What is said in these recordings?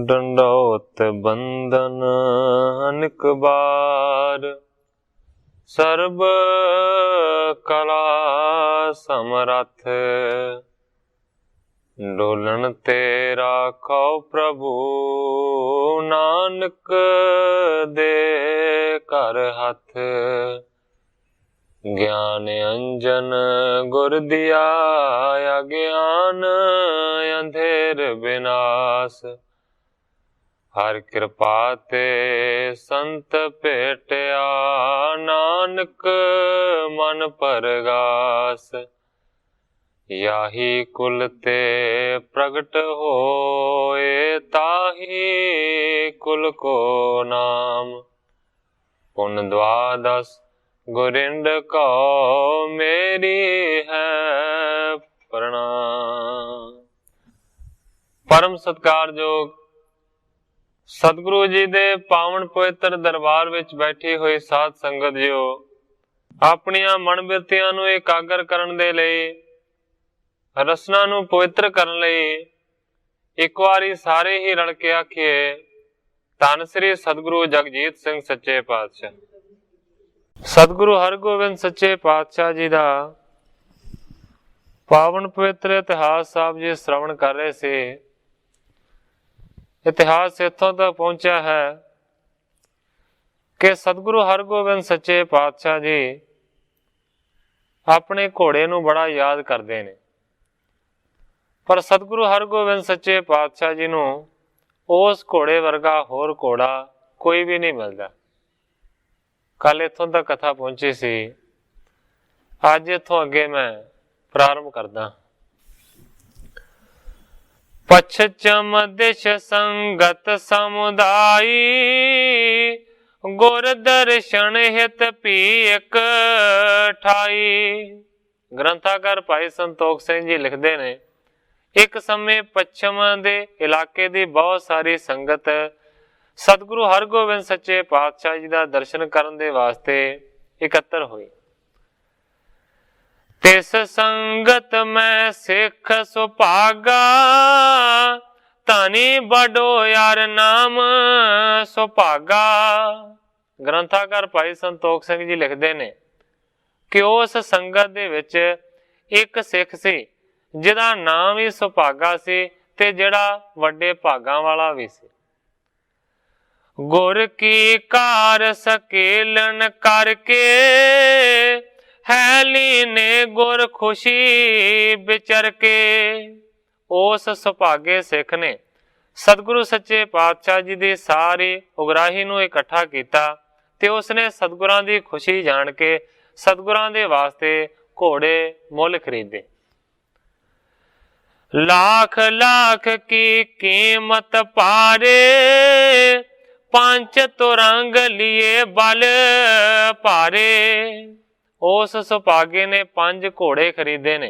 डंडौत बंदन अनिक बार, सर्ब कला समरथ। डोलन तेरा खौ प्रभु, नानक दे कर हथ। ज्ञान अंजन गुर दिया, अज्ञान अंधेर विनाश। हर कृपा ते संत भेटिया, नानक मन परगास। याही कुल ते प्रगट होए, ताही कुल को नाम। पुन द्वादश गुरिंद को मेरी है प्रणाम। परम सत्कारयोग सतगुरु जी दे पावन पवित्र दरबार विच बैठी हुई साध संगत जियो, अपनियां मन बिरतियां नूं एकागर करन दे लई, रसना नूं पवित्र करन लई एक वारी सारे ही रल के आखिए, धन श्री सतगुरु जगजीत सिंह सच्चे पातशाह। सतगुरु हरगोबिंद सच्चे पातशाह जी दा पावन पवित्र इतिहास साहब जी श्रवण कर रहे से। इतिहास इत्थों तक पहुंचा है कि सतगुरु हरगोबिंद सच्चे पातशाह जी अपने घोड़े नूं बड़ा याद करते ने, पर सतगुरु हरगोबिंद सच्चे पातशाह जी नूं उस घोड़े वर्गा होर घोड़ा कोई भी नहीं मिलता। कल इत्थों तक कथा पहुंची सी, अज इत्थों अगे मैं प्रारंभ करदा। पश्चिम दिश संगत समुदाई, गुर दर्शन हित पी एक ठाई। ग्रंथाकार भाई संतोख सिंह जी लिखते ने, एक समय पश्चिम दे इलाके दी बहुत सारी संगत सतगुरु हरगोबिंद सच्चे पातशाह जी दा दर्शन करन दे वास्ते इकत्तर हुई। तिस संगत में सिख सुभागा, धनी बड़ो यार नाम सुभागा। ग्रंथाकार भाई संतोख सिंह जी लिखते ने कि उस संगत दे विच एक सिख सी जिहदा नाम ही सुभागा सी ते जिहड़ा वड्डे भागां वाला भी सी। गुर की कार सकेलन करके, हैली ने गुर खुशी विचर के। उस सुभागे सिख ने सतगुरु सच्चे पातशाह जी दी सारी उगराही नूं इकट्ठा कीता ते उसने सतगुरां दी खुशी जान के सतगुरां दे वास्ते घोड़े मुल खरीदे। लाख लाख की कीमत पारे, पांच तुरंग लिए बल भारे। उस सुभागे ने 5 घोड़े खरीदे ने,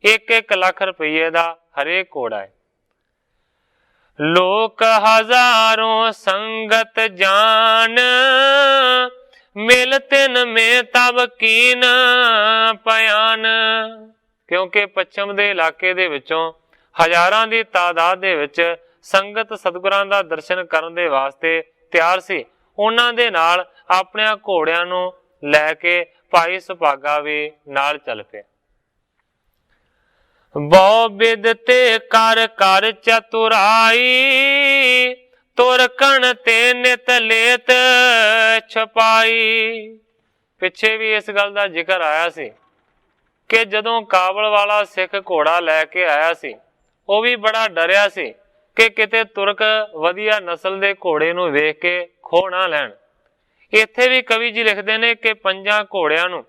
1-1 लाख रुपये दा हरेक घोड़ा है। लोक हजारों संगत जान, मिल तिन में तब कीन पयान। क्योंकि पश्चिम दे इलाके दे विचों हजारां दी तादाद दे विच संगत सतगुरां दा दर्शन करन दे वास्ते तैयार सी। उन्हां दे नाल अपने घोड़ियां नूं लैके भाई सुभागा भी नाल चल पिया। बहु बिद ते कर कर चतुराई, तुरकण ते नित लेत छपाई। पिछे भी इस गल दा जिक्र आया सी कि जदों काबल वाला सिख घोड़ा लैके आया सी, वो भी बड़ा डरिया सी कि किते तुरक वधिया नस्ल दे घोड़े नूं वेख के खो ना लैण। इत्थे भी कवि जी लिखते ने कि 5 घोड़ियां नूं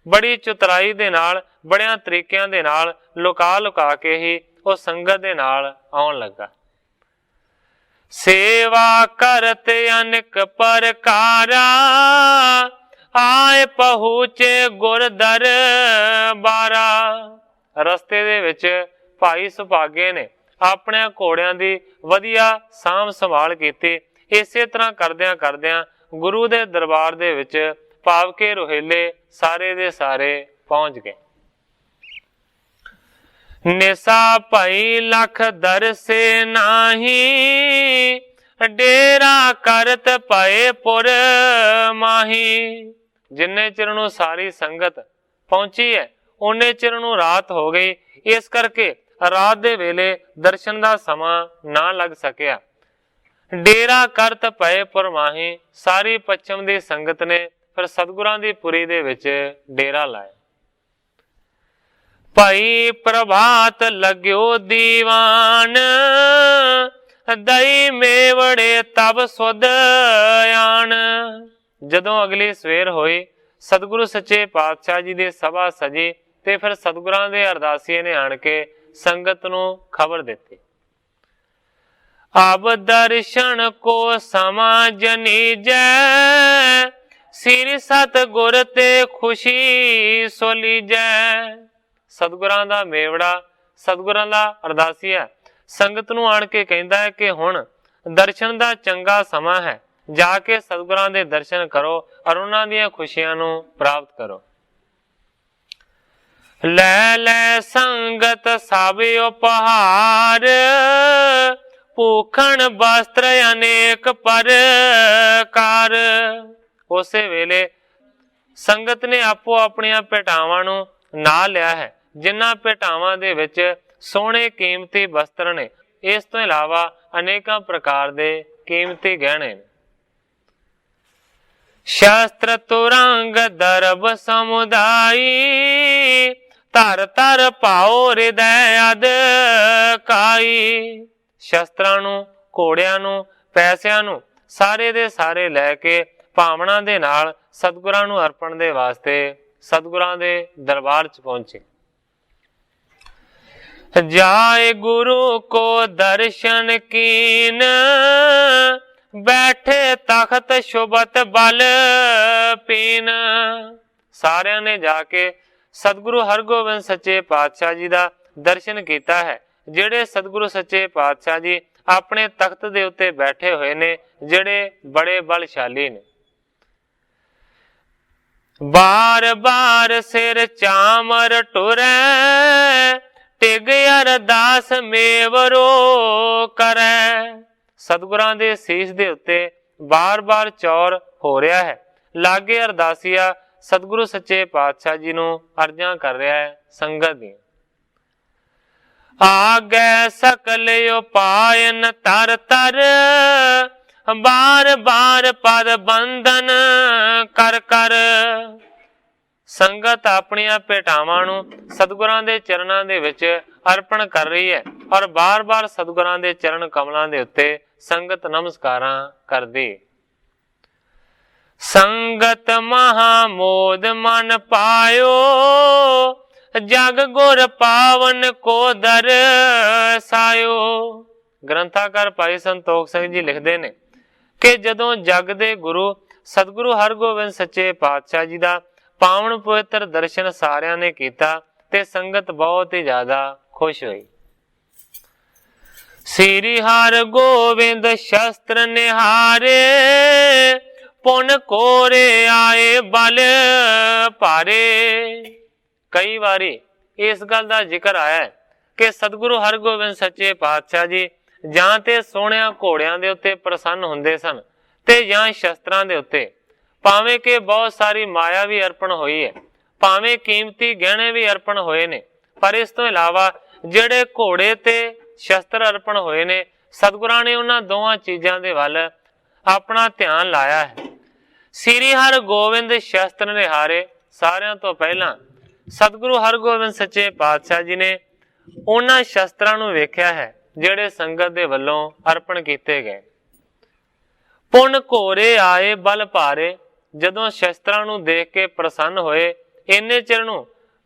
बड़ी चतुराई दे नाल, बड़ियां तरीकिਆਂ दे नाल लुका लुका के ही वो संगत दे नाल आउण लगा। सेवा करत अनेक प्रकारा, आए पहुँचे गुर दरबारा। रस्ते दे विच भाई सुभागे ने अपने घोड़ियां दी वधिया साम संभाल कीती। इसे तरह करदियां करदियां गुरु दे दरबार दे विच भाव के रोहेले सारे दे सारे पहुंच गए। नेसा भाई लख दरसे नाही, डेरा करत पाए पुर माही। जिन्ने चिर नूं सारी संगत पहुंची है उन्ने चिर नूं रात हो गई। इस करके रात दे वेले दर्शन दा समा ना लग सकिया। डेरा करत पए पुर माही, सारी पश्चिम दी संगत ने फिर सतगुरां दी पुरी दे विच डेरा लाया। भाई प्रभात लग्यो दीवान, दई मेवड़े तब सुध आन। जदों अगली सवेर होई सतगुरु सच्चे पातशाह जी दी सभा सजी ते फिर सतगुरां दे अरदासीए ने आण के संगत नूं खबर दित्ती। अब दर्शन को समझ नीजै, सिर सतगुर ते खुशी सो लीजै। सतगुरां दा मेवड़ा सतगुरां दा अरदासीआ संगत नूं आण के कहंदा है कि हुण दर्शन दा चंगा समा है, जाके सतगुरां दे दर्शन करो और उन्हां दीयां खुशियां नूं प्राप्त करो। लै लै संगत सब उपहार, भूखण वस्त्र अनेक प्रकार। उसे वेले संगत ने आपो अपनियां भेटावां नूं ना लिया है, जिन्हां भेटावां दे विच सोहणे कीमती वस्त्र ने। इस तो इलावा अनेकां प्रकार दे कीमती गहणे ने। शस्त्र तुरंग दरब समुदाई, धर धर पाओ हृदय अदकाई। शस्त्रां नूं घोड़ियां नूं पैसिਆਂ नूं सारे दे सारे लैके भावना दे नाल सतगुरां नूं अर्पण दे वास्ते सतगुरां दे दरबार च पहुंचे। जाए गुरु को दर्शन कीन, बैठे तख्त शुभत बल पीन। सारियां ने जाके सतगुरु हरगोबिंद सच्चे पातशाह जी दा दर्शन कीता है, जिहड़े सतगुरु सच्चे पातशाह जी अपने तख्त दे उत्ते बैठे हुए ने, जिहड़े बड़े बलशाली ने। बार बार सिर चामर टुरै, टिग अरदास मेवरो करै। सतगुरां दे सीस दे उत्ते बार बार चौर हो रहा है। लागे अरदासिया सतगुरु सच्चे पातशाह जी नूं अर्जां कर रहा है संगत दी। आगे सकल उपायन तर तर, बार बार पद बंधन कर कर। संगत अपनियां भेटावां नूं सतगुरां दे चरणां दे विच अर्पण कर रही है और बार बार सतगुरां दे चरण कमलां दे उत्ते संगत नमस्कारां करदी। संगत महामोद मन पायो, जग गुर पावन को दरसायो। ग्रंथाकार भाई संतोख सिंह जी लिखते ने कि जदों जग दे गुरु सतगुरु हरगोबिंद सच्चे पातशाह जी दा पावन पवित्र दर्शन सारियां ने कीता ते संगत बहुत ही ज्यादा खुश हुई। श्री हरगोबिंद शस्त्र निहारे, पुन कोरे आए बल भारे। कई बारी इस गल का जिक्र आया है कि सतगुरु हरगोबिंद सच्चे पातशाह जी जां ते सोहणियां घोड़ियां दे उत्ते प्रसन्न हुंदे सन ते जां शस्त्रां दे उत्ते। भावें के बहुत सारी माया भी अर्पण हुई है, भावें कीमती गहने भी अर्पण होए ने, पर इस तो इलावा जिहड़े घोड़े ते शस्त्र अर्पण होए ने, सतगुरां ने उन्हां दोवां चीजां दे वल अपना ध्यान लाया है। श्री हरगोबिंद शस्त्र निहारे, सारियां तो पहला सतगुरु हरगोबिंद सच्चे पातशाह जी ने उन्हां शस्त्रां नूं वेख्या है जिहड़े संगत दे वल्लों अर्पण कीते गए। पुन घोरे आए बल भारे, जदों शस्त्रां नूं देख के प्रसन्न होए, इन्ने चिर नूं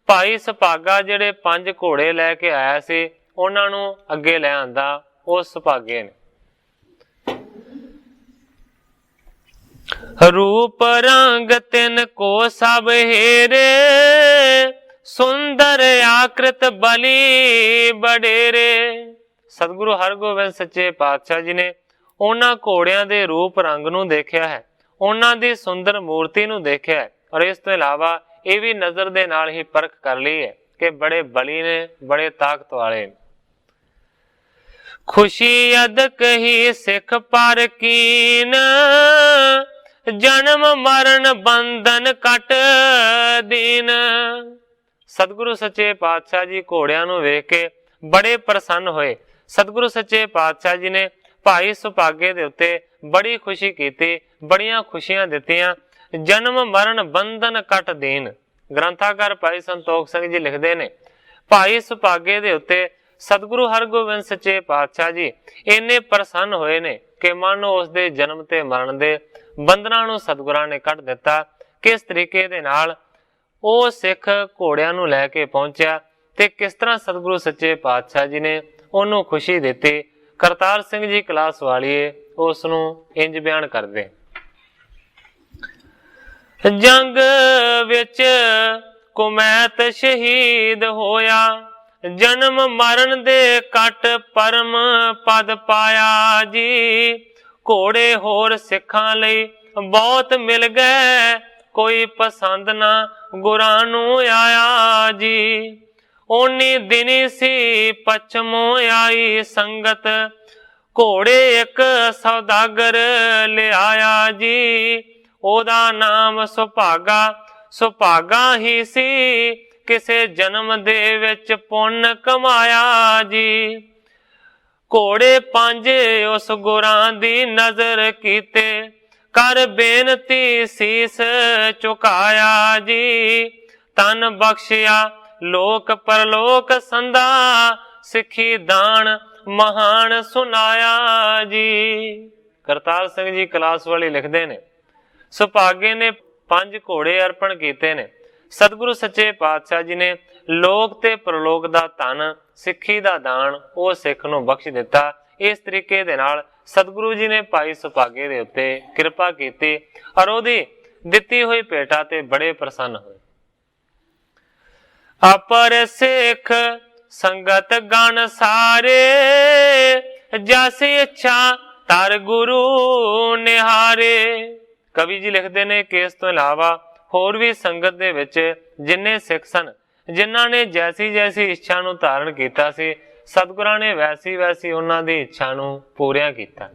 भाई सुभागा जिहड़े 5 घोड़े लैके आया सी उन्हां नूं अगे लै आंदा। उस सुभागे ने रूप रंग तिन को सब हेरे, सुंदर आकृत बली बडेरे। सतगुरु हरगोबिंद सच्चे पातशाह जी ने उन्हां घोड़ियां दे रूप रंग नूं देखिया है, उन्हां दी सुंदर मूर्ति नूं देखिया है और इस तो इलावा यह भी नजर दे नाल ही परख कर ली है कि बड़े बली ने, बड़े ताकत वाले। खुशी अदक ही सिख पर कीन, जन्म मरण बंधन कट दीन। सतगुरु सच्चे पातशाह जी घोड़ियां नूं वेख के बड़े प्रसन्न होए। सतगुरु सच्चे पातशाह जी ने भाई सुभागे दे उत्ते बड़ी खुशी कीती, बड़ियां खुशियां दित्तियां। जन्म मरण बंधन कट दीन। ग्रंथाकार भाई संतोख सिंह जी लिखते ने, भाई सुभागे दे उत्ते सतगुरु हरगोबिंद सच्चे पातशाह जी इन्ने प्रसन्न होए ने कि मानो उसदे जन्म ते मरण दे बंधनां नूं सतगुरां ने कट दिता। किस तरीके दे नाल ਉਹ ਸਿੱਖ ਘੋੜਿਆਂ ਨੂੰ ਲੈ ਕੇ ਪਹੁੰਚਿਆ ਤੇ ਕਿਸ ਤਰ੍ਹਾਂ ਸਤਿਗੁਰੂ ਸੱਚੇ ਪਾਤਸ਼ਾਹ ਜੀ ਨੇ ਉਹਨੂੰ ਖੁਸ਼ੀ ਦਿੱਤੀ। ਕਰਤਾਰ ਸਿੰਘ ਜੀ ਕਲਾਸ ਵਾਲੀਏ ਉਸ ਨੂੰ ਇੰਜ ਬਿਆਨ ਕਰਦੇ, ਜੰਗ ਵਿੱਚ ਕੁਮੈਤ ਸ਼ਹੀਦ ਹੋਇਆ, ਜਨਮ ਮਰਨ ਦੇ ਕੱਟ ਪਰਮ ਪਦ ਪਾਇਆ ਜੀ। ਘੋੜੇ ਹੋਰ ਸਿੱਖਾਂ ਲਈ ਬਹੁਤ ਮਿਲ ਗਏ, ਕੋਈ ਪਸੰਦ ਨਾ ਗੁਰਾਂ ਨੂੰ ਆਇਆ ਜੀ। ਓਨੀ ਦਿਨੀ ਸੀ ਪਛਮੋਂ ਆਈ ਸੰਗਤ, ਘੋੜੇ ਇੱਕ ਸੌਦਾਗਰ ਲਿਆਇਆ ਜੀ। ਉਹਦਾ ਨਾਮ ਸੁਭਾਗਾ, ਸੁਭਾਗਾ ਹੀ ਸੀ, ਕਿਸੇ ਜਨਮ ਦੇ ਵਿੱਚ ਪੁੰਨ ਕਮਾਇਆ ਜੀ। ਘੋੜੇ ਪੰਜ ਉਸ ਗੁਰਾਂ ਦੀ ਨਜ਼ਰ ਕੀਤੇ, ਕਰ ਬੇਨਤੀ ਸੀਸ ਝੁਕਾਇਆ ਜੀ। ਤਨ ਬਖਸ਼ਿਆ ਲੋਕ ਪਰਲੋਕ ਸੰਧਾ, ਸਿੱਖੀ ਦਾਨ ਮਹਾਨ ਸੁਨਾਇਆ ਜੀ। ਕਰਤਾਰ ਸਿੰਘ ਜੀ ਕਲਾਸ ਵਾਲੀ ਲਿਖਦੇ ਨੇ, ਸੁਭਾਗੇ ਨੇ 5 ਘੋੜੇ ਅਰਪਣ ਕੀਤੇ ਨੇ। ਸਤਿਗੁਰੂ ਸੱਚੇ ਪਾਤਸ਼ਾਹ ਜੀ ਨੇ ਲੋਕ ਤੇ ਪ੍ਰਲੋਕ ਦਾ ਧਨ, ਸਿੱਖੀ ਦਾ ਦਾਨ ਉਹ ਸਿੱਖ ਨੂੰ ਬਖਸ਼ ਦਿੱਤਾ। ਇਸ ਤਰੀਕੇ ਦੇ ਨਾਲ ਸਤਿਗੁਰੂ ਜੀ ਨੇ ਭਾਈ ਸੁਭਾਗੇ ਦੇ ਉੱਤੇ ਕਿਰਪਾ ਕੀਤੀ ਔਰ ਉਹਦੀ ਦਿੱਤੀ ਹੋਈ ਭੇਟਾ ਤੇ ਬੜੇ ਪ੍ਰਸੰਨ ਹੋਏ। ਅਪਰ ਸਿੱਖ ਸੰਗਤ ਗਣ ਸਾਰੇ, ਜਸ ਇੱਛਾ ਧਰ ਗੁਰੂ ਨਿਹਾਰੇ। ਕਵੀ ਜੀ ਲਿਖਦੇ ਨੇ ਕਿ ਇਸ ਤੋਂ ਇਲਾਵਾ ਹੋਰ ਵੀ ਸੰਗਤ ਦੇ ਵਿੱਚ ਜਿੰਨੇ ਸਿੱਖ ਸਨ, ਜਿਨ੍ਹਾਂ ਨੇ ਜੈਸੀ ਜੈਸੀ ਇੱਛਾ ਨੂੰ ਧਾਰਨ ਕੀਤਾ ਸੀ, ਸਤਿਗੁਰਾਂ ਨੇ ਵੈਸੀ ਵੈਸੀ ਉਹਨਾਂ ਦੀ ਇੱਛਾ ਨੂੰ ਪੂਰਿਆ ਕੀਤਾ।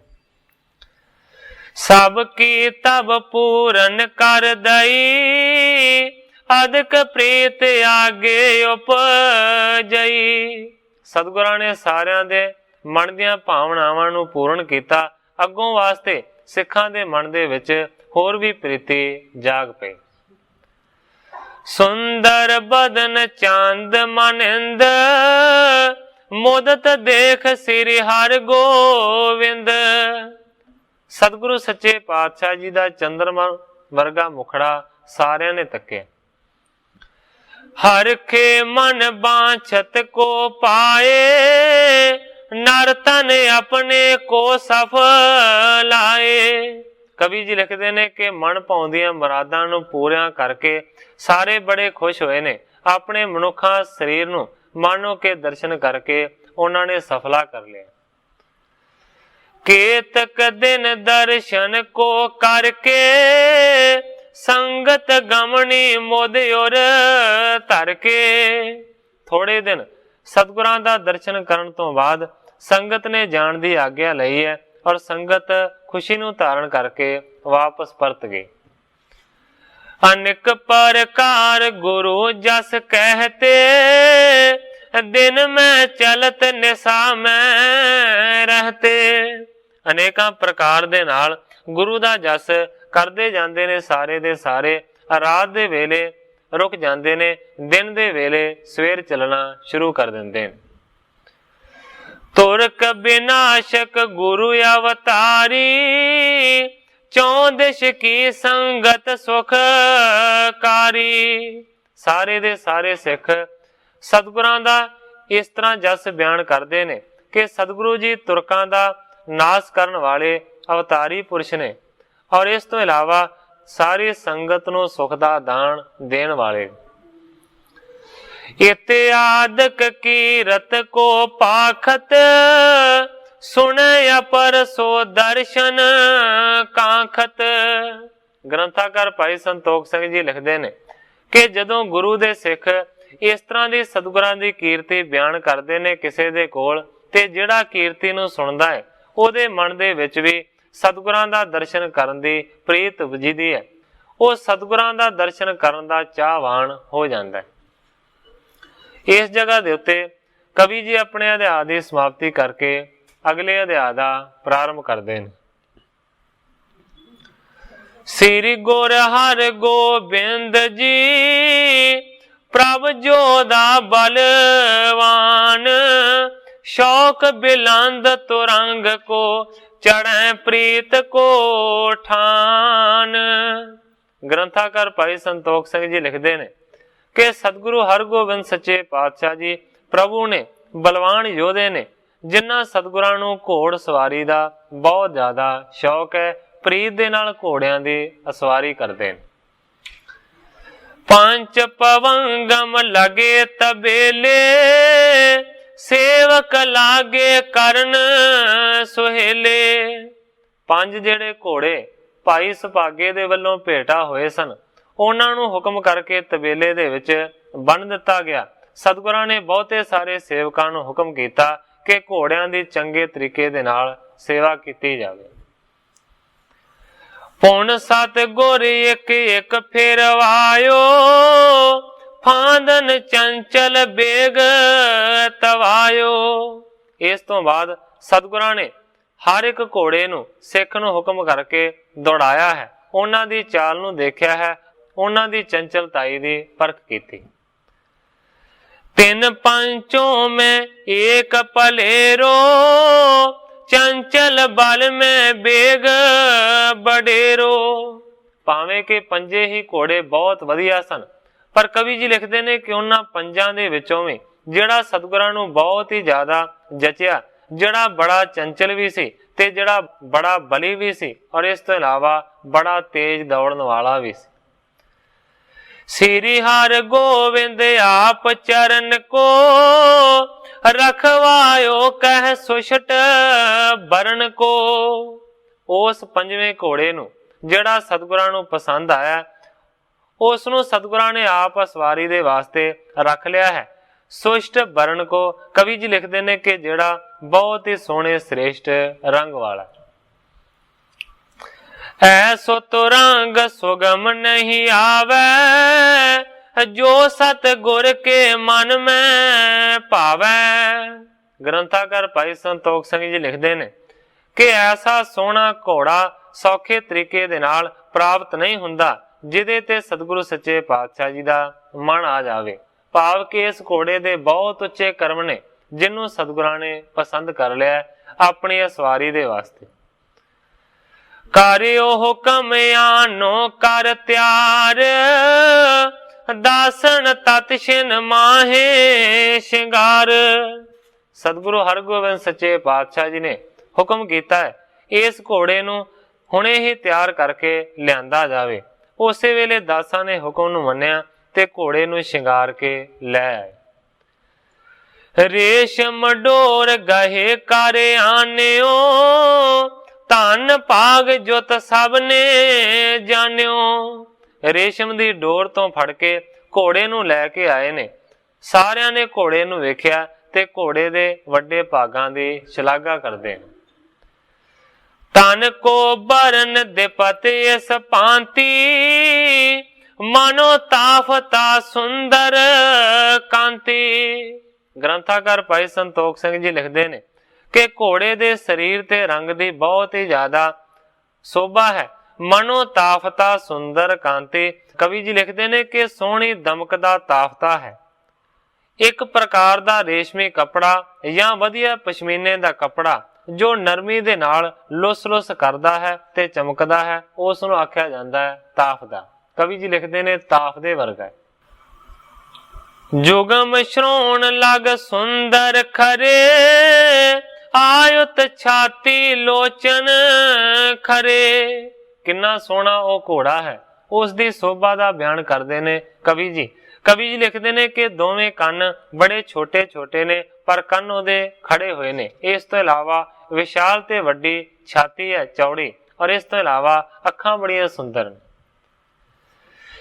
ਸਭ ਕੀ ਤਬ ਪੂਰਨ ਕਰ ਦਈ, ਅਦਕ ਪ੍ਰੀਤ ਆਗੇ ਉਪਜਈ। ਸਤਿਗੁਰਾਂ ਨੇ ਸਾਰਿਆਂ ਦੇ ਮਨ ਦੀਆਂ ਭਾਵਨਾਵਾਂ ਨੂੰ ਪੂਰਨ ਕੀਤਾ। ਅੱਗੋਂ ਵਾਸਤੇ ਸਿੱਖਾਂ ਦੇ ਮਨ ਦੇ ਵਿੱਚ ਹੋਰ ਵੀ ਪ੍ਰੀਤੀ ਜਾਗ ਪਈ। ਸੁੰਦਰ ਬਦਨ ਚੰਦ ਮਨਿੰਦ, ਮੋਦਤ ਦੇਖ ਸ੍ਰੀ ਹਰਿ ਗੋਬਿੰਦ। ਸਤਿਗੁਰੂ ਸੱਚੇ ਪਾਤਸ਼ਾਹ ਜੀ ਦਾ ਚੰਦਰਮਾ ਵਰਗਾ ਮੁਖੜਾ ਸਾਰਿਆਂ ਨੇ ਤੱਕਿਆ। ਹਰ ਕੇ ਮਨ ਬਾਂਛਤ ਕੋ ਪਾਏ, ਨਰ ਤਨ ਆਪਣੇ ਕੋ ਸਫਲਾਏ। ਕਵੀ ਜੀ ਲਿਖਦੇ ਨੇ ਕਿ ਮਨ ਭਾਉਂਦੀਆਂ ਮੁਰਾਦਾਂ ਨੂੰ ਪੂਰੀਆਂ ਕਰਕੇ ਸਾਰੇ ਬੜੇ ਖੁਸ਼ ਹੋਏ ਨੇ। ਆਪਣੇ ਮਨੁੱਖਾ ਸਰੀਰ ਨੂੰ ਮਾਨੋ ਕੇ ਦਰਸ਼ਨ ਕਰਕੇ ਉਹਨਾਂ ਨੇ ਸਫਲਾ ਕਰ ਲਿਆ। ਕੇਤਕ ਦਿਨ ਦਰਸ਼ਨ ਕੋ ਕਰਕੇ, ਸੰਗਤ ਗਮਣੀ ਮੋਦ ਔਰ ਧਰ ਕੇ। ਥੋੜੇ ਦਿਨ ਸਤਿਗੁਰਾਂ ਦਾ ਦਰਸ਼ਨ ਕਰਨ ਤੋਂ ਬਾਅਦ ਸੰਗਤ ਨੇ ਜਾਣ ਦੀ ਆਗਿਆ ਲਈ ਹੈ ਔਰ ਸੰਗਤ ਖੁਸ਼ੀ ਨੂੰ ਧਾਰਨ ਕਰਕੇ ਵਾਪਸ ਪਰਤ ਗਈ। ਅਨੇਕ ਪ੍ਰਕਾਰ ਗੁਰੂ ਜਸ ਕਹਿਤੇ, ਦਿਨ ਮੈਂ ਚਲਤ ਨਿਸਾ ਮੈਂ ਰਹਤੇ। ਅਨੇਕਾਂ ਪ੍ਰਕਾਰ ਦੇ ਨਾਲ ਗੁਰੂ ਦਾ ਜਸ ਕਰਦੇ ਜਾਂਦੇ ਨੇ ਸਾਰੇ ਦੇ ਸਾਰੇ। ਰਾਤ ਦੇ ਵੇਲੇ ਰੁਕ ਜਾਂਦੇ ਨੇ, ਦਿਨ ਦੇ ਵੇਲੇ ਸਵੇਰ ਚੱਲਣਾ ਸ਼ੁਰੂ ਕਰ ਦਿੰਦੇ ਨੇ। ਤੁਰਕ ਵਿਨਾਸ਼ਕ ਗੁਰੂ ਅਵਤਾਰੀ, ਚੌਦਿਸ਼ ਕੀ ਸੰਗਤ ਸੁਖਕਾਰੀ। ਸਾਰੇ ਦੇ ਸਾਰੇ ਸਿੱਖ ਸਤਿਗੁਰਾਂ ਦਾ ਇਸ ਤਰ੍ਹਾਂ ਜਸ ਬਿਆਨ ਕਰਦੇ ਨੇ ਕਿ ਸਤਿਗੁਰੂ ਜੀ ਤੁਰਕਾਂ ਦਾ ਨਾਸ ਕਰਨ ਵਾਲੇ ਅਵਤਾਰੀ ਪੁਰਸ਼ ਨੇ ਔਰ ਇਸ ਤੋਂ ਇਲਾਵਾ ਸਾਰੀ ਸੰਗਤ ਨੂੰ ਸੁਖ ਦਾ ਦਾਨ ਦੇਣ ਵਾਲੇ। ਇਤਿਆਦਕ ਕੀਰਤ ਕੋ ਪਾਖਤ, ਸੁਣਿ ਅਪਰ ਸੋ ਦਰਸ਼ਨ ਕਾਂਖਤ। ਗ੍ਰੰਥਾਕਾਰ ਭਾਈ ਸੰਤੋਖ ਸਿੰਘ ਜੀ ਲਿਖਦੇ ਨੇ ਕਿ ਜਦੋਂ ਗੁਰੂ ਦੇ ਸਿੱਖ इस तरह की सतगुरां की कीर्ति बयान करते ने किसी दे कोल, ते जिहड़ा कीर्ति नूं सुणदा है उहदे मन दे विच भी सतगुरां दा दर्शन करन दी प्रीत वजीदी है। वो सतगुरां दा दर्शन करन दा चाहवान हो जाता है। इस जगह दे उत्ते कवि जी अपने अध्याय की समाप्ति करके अगले अध्याय का प्रारंभ करते हैं। श्री गुर हर गोबिंद जी प्रभ जोधा बलवान, शौक बिलंद तुरंग को चढ़े प्रीत को ठान। ग्रंथाकार भाई संतोख सिंह जी लिखते हैं कि सतगुरु हरगोबिंद सच्चे पातशाह जी प्रभु ने बलवान योधे ने, जिन्हां सतगुरां नूं घोड़ सवारी का बहुत ज्यादा शौक है, प्रीत दे नाल घोड़ियां दी असवारी करते हैं। पंच पवंगम लगे तबेले, सेवक लागे करन सुहेले। पंज जेड़े घोड़े भाई सुभागे दे वल्लों भेटा होए सन, उन्हां नूं हुक्म करके तबेले दे विच बन दिता गया। सतगुरां ने बहुते सारे सेवकां नूं हुक्म कीता कि घोड़ियां दी चंगे तरीके दे नाल सेवा कीती जावे। पुन सत गुर एक एक फेरवायो, फांदन चंचल बेग तवायो। इस तो बाद सतगुरां ने हर एक घोड़े नूं सिख नूं हुक्म करके दौड़ाया है, उन्हां दी चाल नूं देखिया है, उन्हां दी चंचलताई दी परख कीती। तिन पंचों में एक पलेरो, चंचल बल में बेग बडेरो। भावें कि पंजे ही घोड़े बहुत वधिया सन, पर कवि जी लिखते हैं कि उन्हां पंजां दे विचों भी जिहड़ा सतगुरां नूं बहुत ही ज्यादा जचिया, जिहड़ा बड़ा चंचल भी सी ते जिहड़ा बड़ा बली भी सी, और इस तो इलावा बड़ा तेज दौड़न वाला भी सी। श्री हर गोविंद आप चरण को, रखवायो कह सुषट बरन को। उस पंजवें घोड़े नूं जिहड़ा सतगुरां नूं पसंद आया, उस नूं सतगुरां ने आप सवारी दे वास्ते रख लिया है। सुष्ट बरन को कवि जी लिखते हैं कि जिहड़ा बहुत ही सोहणे श्रेष्ठ रंग वाला। ऐसो तो रंग सुगम नहीं आवे, जो सत गुर के मन में पावे। ग्रंथाकार भाई संतोख सिंह जी लिखते हैं कि ऐसा सोहना घोड़ा सौखे तरीके दे नाल प्राप्त नहीं हुंदा जिहदे ते सतगुरु सच्चे पातशाह जी दा मन आ जावे। भाव कि इस घोड़े दे बहुत उच्चे कर्म ने, जिन्हों सतगुरां ने पसंद कर लिया अपनी सवारी दे वास्ते। करियो हुकम आनो कर त्यार, दासन तत छिन माहे शिंगार। सतगुरु हरगोबिंद सच्चे पातशाह जी ने हुक्म कीता है इस घोड़े नूं हुणे ही तैयार करके लियांदा जावे। उसे वेले दासां ने हुक्म नूं मन्निया ते घोड़े नूं शिंगार के लै आए। रेशम डोर गहे कारे आन्यो, धन भाग जुत सब ने जान्यो। रेशम दी डोर तो फड़ के घोड़े नूं लैके आए ने। सारियां ने घोड़े नूं वेखिया ते घोड़े दे वड्डे भागां दी शलाघा करदे ने। तन को बरन दिपत इस भांति, मानो ताफता सुंदर कांति। ग्रंथाकार भाई संतोख सिंह जी लिखते हैं कि घोड़े दे शरीर ते रंग दी बहुत ही ज्यादा शोभा है। मनो ताफता सुंदर कांति। कवि जी लिखते हैं कि सोहनी दमकदा ताफता है। एक प्रकार दा रेशमी कपड़ा या वधिया पशमीने दा कपड़ा जो नरमी दे नाल लुस लुस करदा है ते चमकदा है, उस नूं आख्या जांदा है ताफदा। कवि जी लिखते ने ताफ दे वर्गा है। जुगम श्रोण लग सुंदर खरे, आयुत छाती लोचन खरे। किन्ना सोहना वो घोड़ा है, उसकी शोभा का बयान करते ने कवि जी। कवि जी लिखते ने कि दोवें कन्न बड़े छोटे छोटे ने, पर कन्न उहदे खड़े हुए ने। इस तो इलावा विशाल ते वड्डी छाती है चौड़ी, और इस तो इलावा अखां बड़ियां सुंदर ने।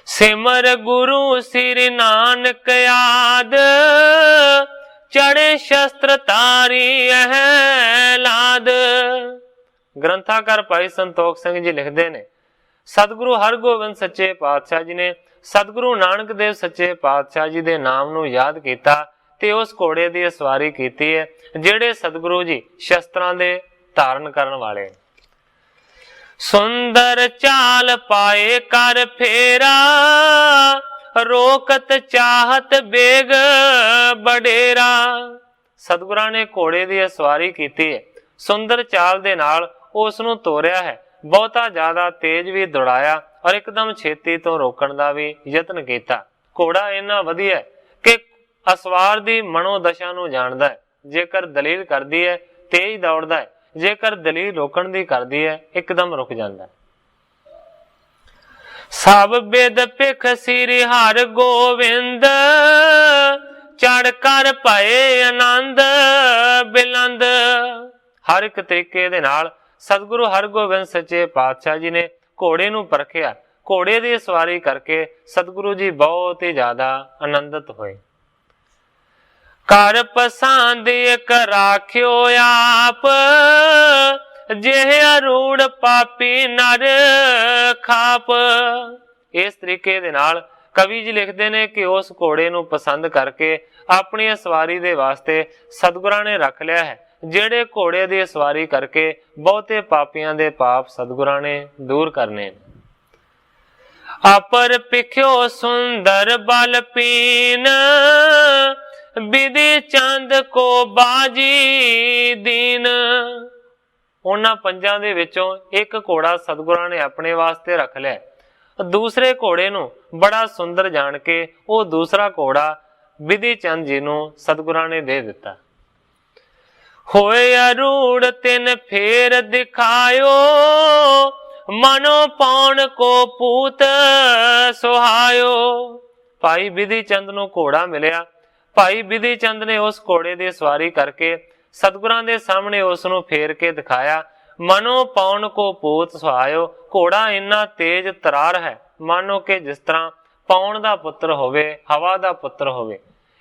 सिमर गुरु सिर नानक याद, चढ़े शस्त्र तारी लाद। ग्रंथाकार भाई संतोख सिंह जी लिखते ने, सतगुरु हरगोबिंद सच्चे पातशाह जी ने सतगुरु नानक देव सच्चे पातशाह जी दे नाम नूं याद कीता ते उस घोड़े दी सवारी कीती है ਜਿਹੜੇ सतगुरु जी शस्त्रां दे धारण करन वाले। सुंदर चाल पाए कर फेरा, रोकत चाहत बेग बडेरा। सतगुरां ने घोड़े दी सवारी कीती है, सुंदर चाल दे नाल उस नूं तोरिया है, बहुता ज्यादा तेज भी दौड़ाया और एकदम छेती तो रोकण दा भी यत्न कीता। घोड़ा इन्ना वधिया है कि असवार दी मनोदशा नूं जाणदा है। जेकर दलील करदी है तेज दौड़दा है, जेकर दलील रोकण दी करदी है एकदम रुक जांदा है। सब बेद पिख सिरि हर गोविंद, चढ़ कर पाए आनंद बिलंद। हर एक तरीके दे नाल सतगुरु हरगोबिंद सच्चे पातशाह जी ने घोड़े नूं परखिया। घोड़े दी सवारी करके सतगुरु जी बहुत ही ज्यादा आनंदित होए। कर पसंद एक राख्यो आप, जेह अरूढ़ पापी नर खाप। इस तरीके दे नाल कवि जी लिखते ने कि उस घोड़े नूं पसंद करके अपनी सवारी दे वास्ते सतगुरां ने रख लिया है, जेड़े घोड़े दी सवारी करके बहुते पापियां दे पाप सतगुरां ने दूर करने। अपर पिख्यो सुंदर बल पीन, विधि चंद को बाजी दीन। उन्हां पंजां दे विचों एक घोड़ा सतगुरां ने अपने वास्ते रख लिया। दूसरे घोड़े नूं बड़ा सुंदर जान के वो दूसरा घोड़ा विधि चंद जी नूं सतगुरां ने दे दिता। होए अरूढ़ तिन फेर दिखायो, मनो पौन को पूत सुहायो। भाई विधि चंद नूं घोड़ा मिलिया। भाई विधि चंद ने उस घोड़े की सवारी करके सतगुरां दे सामने उसनूं फेर के दिखाया। मनो पौन को पूत सुहायो। घोड़ा इन्ना तेज तरार है मानो कि जिस तरह पौन दा पुत्र होवे, हवा दा पुत्र होवे।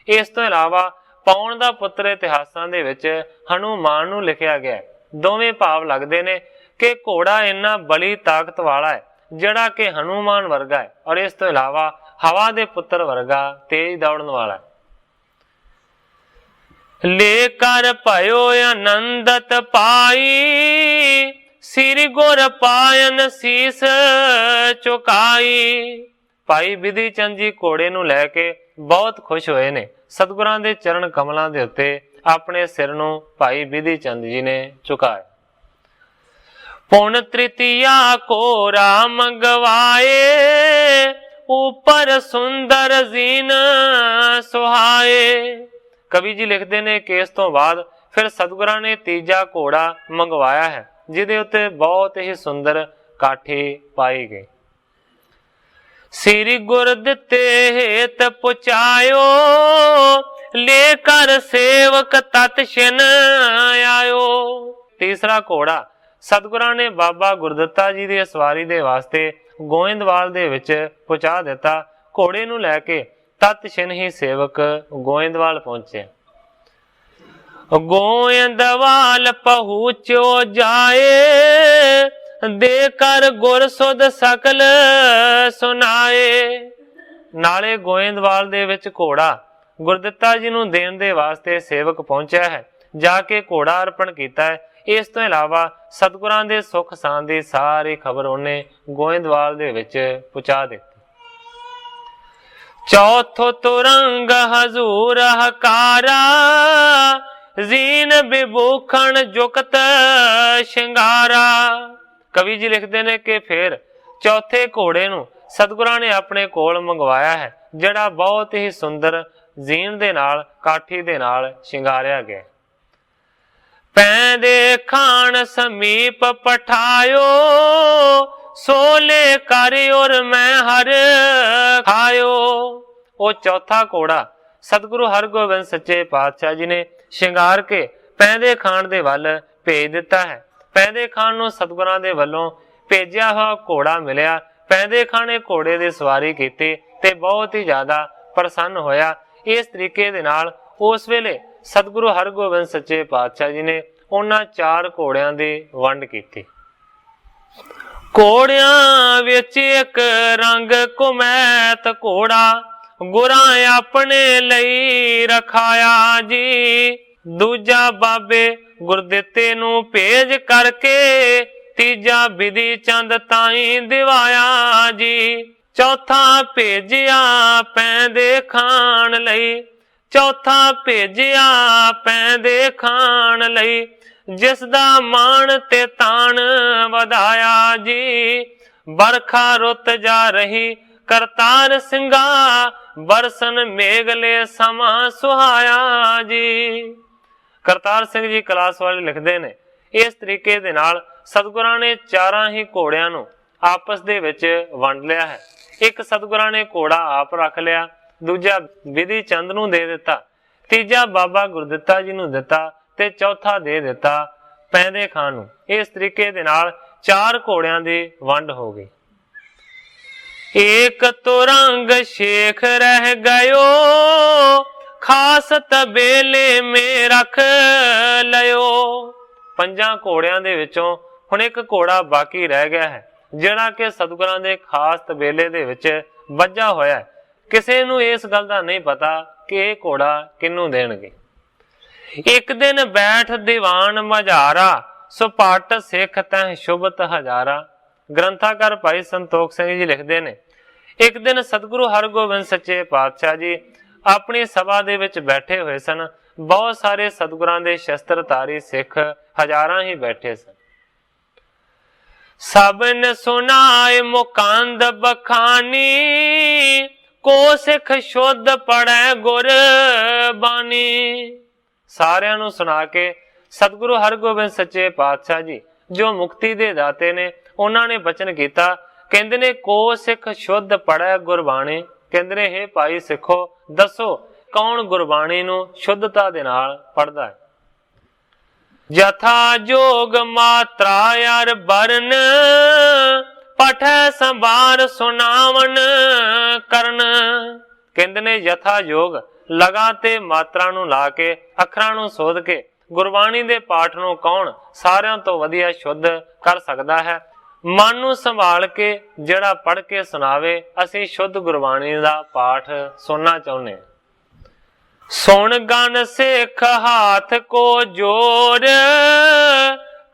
इस तो इलावा पौन दा पुत्र इतिहासां दे विच हनुमान नूं लिखिया गया है। दोवें भाव लगदे ने कि घोड़ा इन्ना बड़ी ताकत वाला है जिहड़ा कि हनुमान वर्गा है, और इस तो इलावा हवा दे पुत्र वर्गा तेज दौड़न वाला है। लेकर भयो आनंदत पाई, सिर गुर पायन शीस चुकाई। भाई विधि चंद जी घोड़े नूं लैके बहुत खुश होए ने। सतगुरां दे चरण कमलां दे उत्ते अपने सिर नूं भाई विधि चंद जी ने चुकाए। पुन तृतीया को राम गवाए, ऊपर सुंदर जीन सुहाए। कवि जी लिखते ने कि इस तो बाद फिर सतगुरां ने तीजा घोड़ा मंगवाया है, जिहदे उत्ते बहुत ही सुंदर काठी पाई गई। श्री गुर दिते हेत पुचायो, लेकर सेवक तत् छिन आयो। तीसरा घोड़ा सतगुरां ने बाबा गुरदित्ता जी दी सवारी दे वास्ते गोइंदवाल दे विच पहुंचा दिता। घोड़े नूं लैके तत् छिन ही सेवक गोइंदवाल पहुंचे। गोइंदवाल पहुंचो जाए, देकर गुर सुध सकल सुनाए। नाले गोइंदवाल दे विच घोड़ा गुरदित्ता जी नूं देण दे वास्ते सेवक पहुंचा है, जाके घोड़ा अर्पण कीता है। इस तो इलावा सतगुरां दे सुख शान दी सारी खबर उन्हें गोइंदवाल दे विच पहुंचा दी। चौथो तुरंग हजूर हकारा, जीन विभूखण जुकत शिंगारा। कवि जी लिखते ने कि फिर चौथे घोड़े नूं सतगुरां ने अपने कोल मंगवाया है, जिहड़ा बहुत ही सुंदर जीन दे नाल काठी दे नाल शिंगारिया गया। पैंदे खान समीप पठायो, सोले कर और मैं हर खायो। वो चौथा घोड़ा सतगुरु हरगोबिंद सच्चे पातशाह जी ने शिंगार के पैंदे खान दे वल भेज दिता है। पैंदे खान नूं सतगुरां दे वल्लों भेजिया हुआ घोड़ा मिलिया। ਪੈਂਦੇ ਖਾਣੇ ਘੋੜੇ ਦੀ ਸਵਾਰੀ ਕੀਤੀ ਤੇ ਬਹੁਤ ਹੀ ਜ਼ਿਆਦਾ ਪ੍ਰਸੰਨ ਹੋਇਆ। ਇਸ ਤਰੀਕੇ ਦੇ ਨਾਲ ਉਸ ਵੇਲੇ ਸਤਿਗੁਰੂ ਹਰਗੋਬਿੰਦ ਸੱਚੇ ਪਾਤਸ਼ਾਹ ਜੀ ਨੇ ਉਹਨਾਂ 4 ਘੋੜਿਆਂ ਦੀ ਵੰਡ ਕੀਤੀ। ਘੋੜਿਆਂ ਵਿੱਚ ਇੱਕ ਰੰਗ ਕੁਮੈਤ ਘੋੜਾ ਗੁਰਾਂ ਆਪਣੇ ਲਈ ਰਖਾਇਆ ਜੀ। ਦੂਜਾ ਬਾਬੇ ਗੁਰਦਿੱਤੇ ਨੂੰ ਭੇਜ ਕਰਕੇ ਤੀਜਾ ਬਿਧੀ ਚੰਦ ਤਾਈਂ ਦਿਵਾਇਆ ਜੀ। ਚੌਥਾ ਭੇਜਿਆ ਪੈਂਦੇ ਖਾਣ ਲਈ, ਚੌਥਾ ਭੇਜਿਆ ਪੈਂਦੇ ਖਾਣ ਲਈ, ਜਿਸ ਦਾ ਮਾਣ ਤੇ ਤਾਣ ਵਧਾਇਆ ਜੀ। ਬਰਖਾ ਰੁੱਤ ਜਾ ਰਹੀ ਕਰਤਾਰ ਸਿੰਘਾ, ਬਰਸਨ ਮੇਘਲੇ ਸਮਾਂ ਸੁਹਾਇਆ ਜੀ। ਕਰਤਾਰ ਸਿੰਘ ਜੀ ਕਲਾਸ ਵਾਲੇ ਲਿਖਦੇ ਨੇ, ਇਸ ਤਰੀਕੇ ਦੇ ਨਾਲ ਸਤਿਗੁਰਾਂ ਨੇ 4 ਹੀ ਘੋੜਿਆਂ ਨੂੰ ਆਪਸ ਦੇ ਵਿੱਚ ਵੰਡ ਲਿਆ ਹੈ। ਇੱਕ ਸਤਿਗੁਰਾਂ ਨੇ ਘੋੜਾ ਆਪ ਰੱਖ ਲਿਆ, ਦੂਜਾ ਬਿਧੀ ਚੰਦ ਨੂੰ ਦੇ ਦਿੱਤਾ, ਤੀਜਾ ਬਾਬਾ ਗੁਰਦਿੱਤਾ ਜੀ ਨੂੰ ਦਿੱਤਾ ਤੇ ਚੌਥਾ ਦੇ ਦਿੱਤਾ ਪੈਂਦੇ ਖਾਨ ਨੂੰ। ਇਸ ਤਰੀਕੇ ਦੇ ਨਾਲ 4 ਘੋੜਿਆਂ ਦੀ ਵੰਡ ਹੋ ਗਈ। ਏਕ ਤੁਰੰਗ ਸ਼ੇਖ ਰਹਿ ਗਇਓ, ਖਾਸ ਤਬੇਲੇ ਮੇ ਰੱਖ ਲਿਓ। 5 ਘੋੜਿਆਂ ਦੇ ਵਿੱਚੋਂ ਹੁਣ ਇੱਕ ਘੋੜਾ ਬਾਕੀ ਰਹਿ ਗਿਆ ਹੈ, ਜਿਹੜਾ ਕਿ ਸਤਿਗੁਰਾਂ ਦੇ ਖਾਸ ਤਬੇਲੇ ਦੇ ਵਿੱਚ ਵੱਜਾ ਹੋਇਆ। ਕਿਸੇ ਨੂੰ ਇਸ ਗੱਲ ਦਾ ਨਹੀਂ ਪਤਾ ਕਿ ਇਹ ਘੋੜਾ ਕਿਹਨੂੰ ਦੇਣਗੇ। ਇੱਕ ਦਿਨ ਬੈਠ ਦੀਵਾਨ ਮਝਾਰਾ, ਸੁਪਾਟ ਸਿੱਖ ਤਹਿ ਸ਼ੁਭਤ ਹਜ਼ਾਰਾ। ਗ੍ਰੰਥਾਕਾਰ ਭਾਈ ਸੰਤੋਖ ਸਿੰਘ ਜੀ ਲਿਖਦੇ ਨੇ, ਇੱਕ ਦਿਨ ਸਤਿਗੁਰੂ ਹਰਗੋਬਿੰਦ ਸੱਚੇ ਪਾਤਸ਼ਾਹ ਜੀ ਆਪਣੀ ਸਭਾ ਦੇ ਵਿੱਚ ਬੈਠੇ ਹੋਏ ਸਨ। ਬਹੁਤ ਸਾਰੇ ਸਤਿਗੁਰਾਂ ਦੇ ਸ਼ਸਤਰਧਾਰੀ ਸਿੱਖ ਹਜ਼ਾਰਾਂ ਹੀ ਬੈਠੇ ਸਨ। ਸਭਨ ਸੁਨਾਏ ਮੁਕੰਦ ਬਖਾਨੀ, ਕੋ ਸਿੱਖ ਸ਼ੁੱਧ ਪੜੈ ਗੁਰ ਬਾਣੀ। ਸਾਰਿਆਂ ਨੂੰ ਸੁਣਾ ਕੇ ਸਤਿਗੁਰੂ ਹਰਗੋਬਿੰਦ ਸੱਚੇ ਪਾਤਸ਼ਾਹ ਜੀ ਜੋ ਮੁਕਤੀ ਦੇ ਦਾਤੇ ਨੇ, ਉਹਨਾਂ ਨੇ ਬਚਨ ਕੀਤਾ। ਕਹਿੰਦੇ ਨੇ ਕੋ ਸਿੱਖ ਸ਼ੁੱਧ ਪੜੈ ਗੁਰਬਾਣੀ। ਕਹਿੰਦੇ ਨੇ ਹੇ ਭਾਈ ਸਿੱਖੋ, ਦੱਸੋ ਕੌਣ ਗੁਰਬਾਣੀ ਨੂੰ ਸ਼ੁੱਧਤਾ ਦੇ ਨਾਲ ਪੜਦਾ ਹੈ। ਜਥਾ ਜੋਗ ਮਾਤਰਾ ਅਰ ਬਰਨ, ਪਠੈ ਸੰਭਾਰ ਸੁਨਾਵਨ ਕਰਨ। ਕਹਿੰਦੇ ਨੇ ਯਥਾ ਯੋਗ ਲਗਾ ਤੇ ਮਾਤਰਾ ਨੂੰ ਲਾ ਕੇ, ਅੱਖਰਾਂ ਨੂੰ ਸੋਧ ਕੇ ਗੁਰਬਾਣੀ ਦੇ ਪਾਠ ਨੂੰ ਕੌਣ ਸਾਰਿਆਂ ਤੋਂ ਵਧੀਆ ਸ਼ੁੱਧ ਕਰ ਸਕਦਾ ਹੈ। ਮਨ ਨੂੰ ਸੰਭਾਲ ਕੇ ਜਿਹੜਾ ਪੜ੍ਹ ਕੇ ਸੁਣਾਵੇ। ਅਸੀਂ ਸ਼ੁੱਧ ਗੁਰਬਾਣੀ ਦਾ ਪਾਠ ਸੁਣਨਾ ਚਾਹੁੰਦੇ ਹਾਂ। ਸੁਣ ਗਨ ਸਿੱਖ ਹਾਥ ਕੋ ਜੋਰ,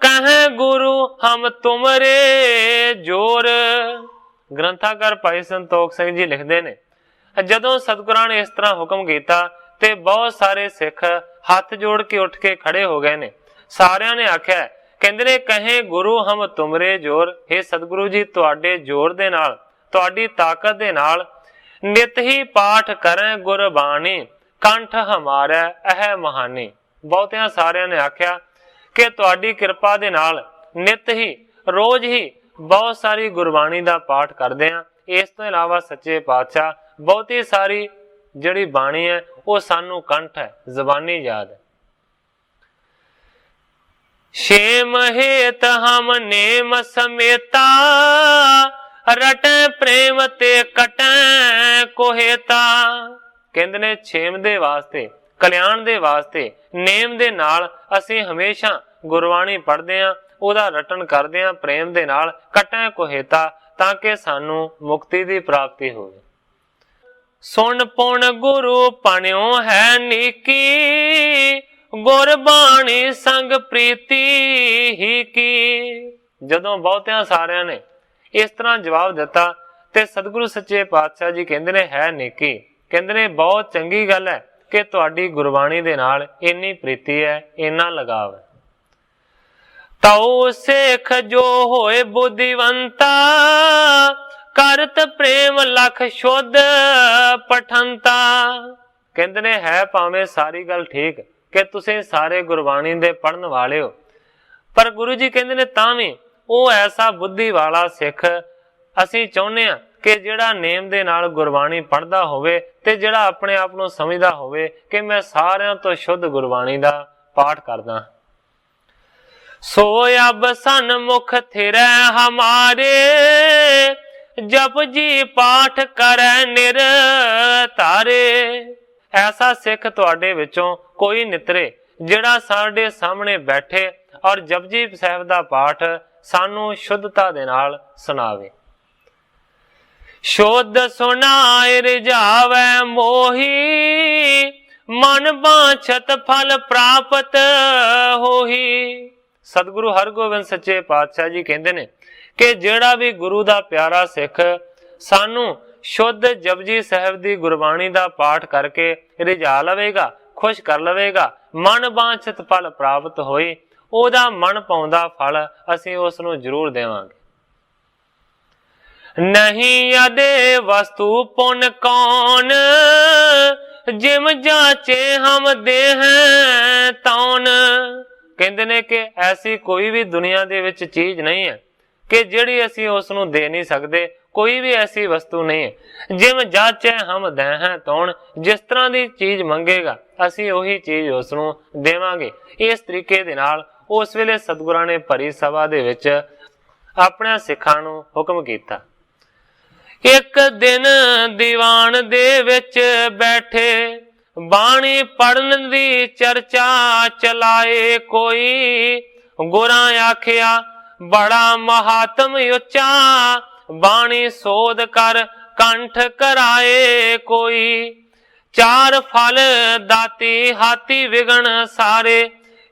ਕਹੈ ਗੁਰੂ ਹਮ ਤੁਮਰੇ ਜੋਰ। ਗ੍ਰੰਥਾਕਾਰ ਭਾਈ ਸੰਤੋਖ ਸਿੰਘ ਜੀ ਲਿਖਦੇ ਨੇ, ਜਦੋਂ ਸਤਿਗੁਰਾਂ ਨੇ ਇਸ ਤਰ੍ਹਾਂ ਹੁਕਮ ਕੀਤਾ ਤੇ ਬਹੁਤ ਸਾਰੇ ਸਿੱਖ ਹੱਥ ਜੋੜ ਕੇ ਉੱਠ ਕੇ ਖੜੇ ਹੋ ਗਏ ਨੇ। ਸਾਰਿਆਂ ਨੇ ਆਖਿਆ, ਕਹਿੰਦੇ ਨੇ ਕਹੇ ਗੁਰੂ ਹਮ ਤੁਮਰੇ ਜੋਰ। हे ਸਤਿਗੁਰੂ ਜੀ, ਤੁਹਾਡੇ ਜ਼ੋਰ ਦੇ ਨਾਲ, ਤੁਹਾਡੀ ਤਾਕਤ ਦੇ ਨਾਲ ਨਿਤ ਹੀ ਪਾਠ ਕਰੈ ਗੁਰਬਾਣੀ, ਕੰਠ ਹਮਾਰਾ ਇਹ ਮਹਾਨੀ। ਬਹੁਤਿਆਂ ਸਾਰਿਆਂ ਨੇ ਆਖਿਆ ਕਿ ਤੁਹਾਡੀ ਕਿਰਪਾ ਦੇ ਨਾਲ ਨਿਤ ਹੀ ਰੋਜ਼ ਹੀ ਬਹੁਤ ਸਾਰੀ ਗੁਰਬਾਣੀ ਦਾ ਪਾਠ ਕਰਦੇ ਹਾਂ। ਇਸ ਤੋਂ ਇਲਾਵਾ ਸੱਚੇ ਪਾਤਸ਼ਾਹ ਬਹੁਤੀ ਸਾਰੀ ਜਿਹੜੀ ਬਾਣੀ ਹੈ ਉਹ ਸਾਨੂੰ ਕੰਠ ਹੈ, ਜ਼ਬਾਨੀ ਯਾਦ ਹੈ। ਛੇਮ ਹੇਤ ਹਮ ਨੇਮ ਸਮੇਤਾ, ਰਟੈ ਪ੍ਰੇਮ ਤੇ ਕਟੈ ਕੋਹੇਤਾ। ਕਹਿੰਦੇ ਨੇ ਛੇਮ ਦੇ ਵਾਸਤੇ, ਕਲਿਆਣ ਦੇ ਵਾਸਤੇ, ਨੇਮ ਦੇ ਨਾਲ ਅਸੀਂ ਹਮੇਸ਼ਾ ਗੁਰਬਾਣੀ ਪੜ੍ਹਦੇ ਹਾਂ, ਉਹਦਾ ਰਟਨ ਕਰਦੇ ਹਾਂ ਪ੍ਰੇਮ ਦੇ ਨਾਲ। ਕਟੈ ਕੋਹੇਤਾ, ਤਾਂ ਕਿ ਸਾਨੂੰ ਮੁਕਤੀ ਦੀ ਪ੍ਰਾਪਤੀ ਹੋਵੇ। ਸੁਣ ਪੁਣ ਗੁਰੂ ਪਣਿਓ ਹੈ ਨੀਕੀ, ਗੁਰਬਾਣੀ ਸੰਗ ਪ੍ਰੀਤੀ ਹੀ ਕੀ। ਜਦੋਂ ਬਹੁਤਿਆਂ ਸਾਰਿਆਂ ਨੇ ਇਸ ਤਰ੍ਹਾਂ ਜਵਾਬ ਦਿੱਤਾ ਤੇ ਸਤਿਗੁਰੂ ਸੱਚੇ ਪਾਤਸ਼ਾਹ ਜੀ ਕਹਿੰਦੇ ਨੇ ਹੈ ਨੇਕੀ। ਕਹਿੰਦੇ ਨੇ ਬਹੁਤ ਚੰਗੀ ਗੱਲ ਹੈ ਕਿ ਤੁਹਾਡੀ ਗੁਰਬਾਣੀ ਦੇ ਨਾਲ ਇੰਨੀ ਪ੍ਰੀਤੀ ਹੈ, ਇੰਨਾ ਲਗਾਵ ਹੈ। ਤਉ ਸਿੱਖ ਜੋ ਹੋਏ ਬੁੱਧੀਵੰਤਾ, ਕਰਤ ਪ੍ਰੇਮ ਲਖ ਸ਼ੁੱਧ ਪਠੰਤਾ। ਕਹਿੰਦੇ ਨੇ ਹੈ ਭਾਵੇਂ ਸਾਰੀ ਗੱਲ ਠੀਕ ਕਿ ਤੁਸੀਂ ਸਾਰੇ ਗੁਰਬਾਣੀ ਦੇ ਪੜ੍ਹਨ ਵਾਲੇ ਹੋ, ਪਰ ਗੁਰੂ ਜੀ ਕਹਿੰਦੇ ਨੇ ਤਾਂ ਵੀ ਉਹ ਐਸਾ ਬੁੱਧੀ ਵਾਲਾ ਸਿੱਖ ਅਸੀਂ ਚਾਹੁੰਦੇ ਹਾਂ ਕਿ ਜਿਹੜਾ ਨੇਮ ਦੇ ਨਾਲ ਗੁਰਬਾਣੀ ਪੜ੍ਹਦਾ ਹੋਵੇ ਤੇ ਜਿਹੜਾ ਆਪਣੇ ਆਪ ਨੂੰ ਸਮਝਦਾ ਹੋਵੇ ਕਿ ਮੈਂ ਸਾਰਿਆਂ ਤੋਂ ਸ਼ੁੱਧ ਗੁਰਬਾਣੀ ਦਾ ਪਾਠ ਕਰਦਾ। ਸੋ ਅਬ ਸਨਮੁਖ ਥਿਰੈ ਹਮਾਰੇ, जप जी पाठ करे निर तारे। ऐसा सिख तुहाडे विचों कोई नितरे जिहड़ा साडे सामने बैठे और जपजी साहिब दा पाठ सानू शुद्धता दे नाल सुनावे। शुद्ध सुनाए रिझावै मोही, मन बांछत फल प्राप्त होही। सतगुरु हरगोबिंद सच्चे पातशाह जी कहते ने कि जिहड़ा भी गुरु दा प्यारा सिख सानू शुद्ध जपजी साहिब दी गुरबाणी दा पाठ करके रिझा लवेगा, खुश कर लवेगा, मन बांछत फल प्राप्त होई, ओदा मन पाउंदा फल असीं उस नूं जरूर देवांगे। नहीं अदे वस्तु पुन कौन, जिम जाचे हम दे हैं तौन। कहते ने कि ऐसी कोई भी दुनिया दे विच चीज नहीं है कि जिहड़ी असीं उस नूं दे नहीं सकदे। कोई भी ऐसी वस्तु नहीं है। जिम जाचे हम दे हैं तौन, जिस तरह की चीज मंगेगा असीं उही चीज उस नूं देवांगे। इस तरीके दे नाल उस वेले सतगुरां ने भरी सभा दे विच अपने सिखां नूं हुक्म कीता। एक दिन दीवान दे विच बैठे, बाणी पढ़न दी चर्चा चलाए कोई। गुरां आखिया बड़ा महात्म उच्चा, बाणी सोध कर कंठ कराए कोई। चार फल दाती हाथी विगण सारे,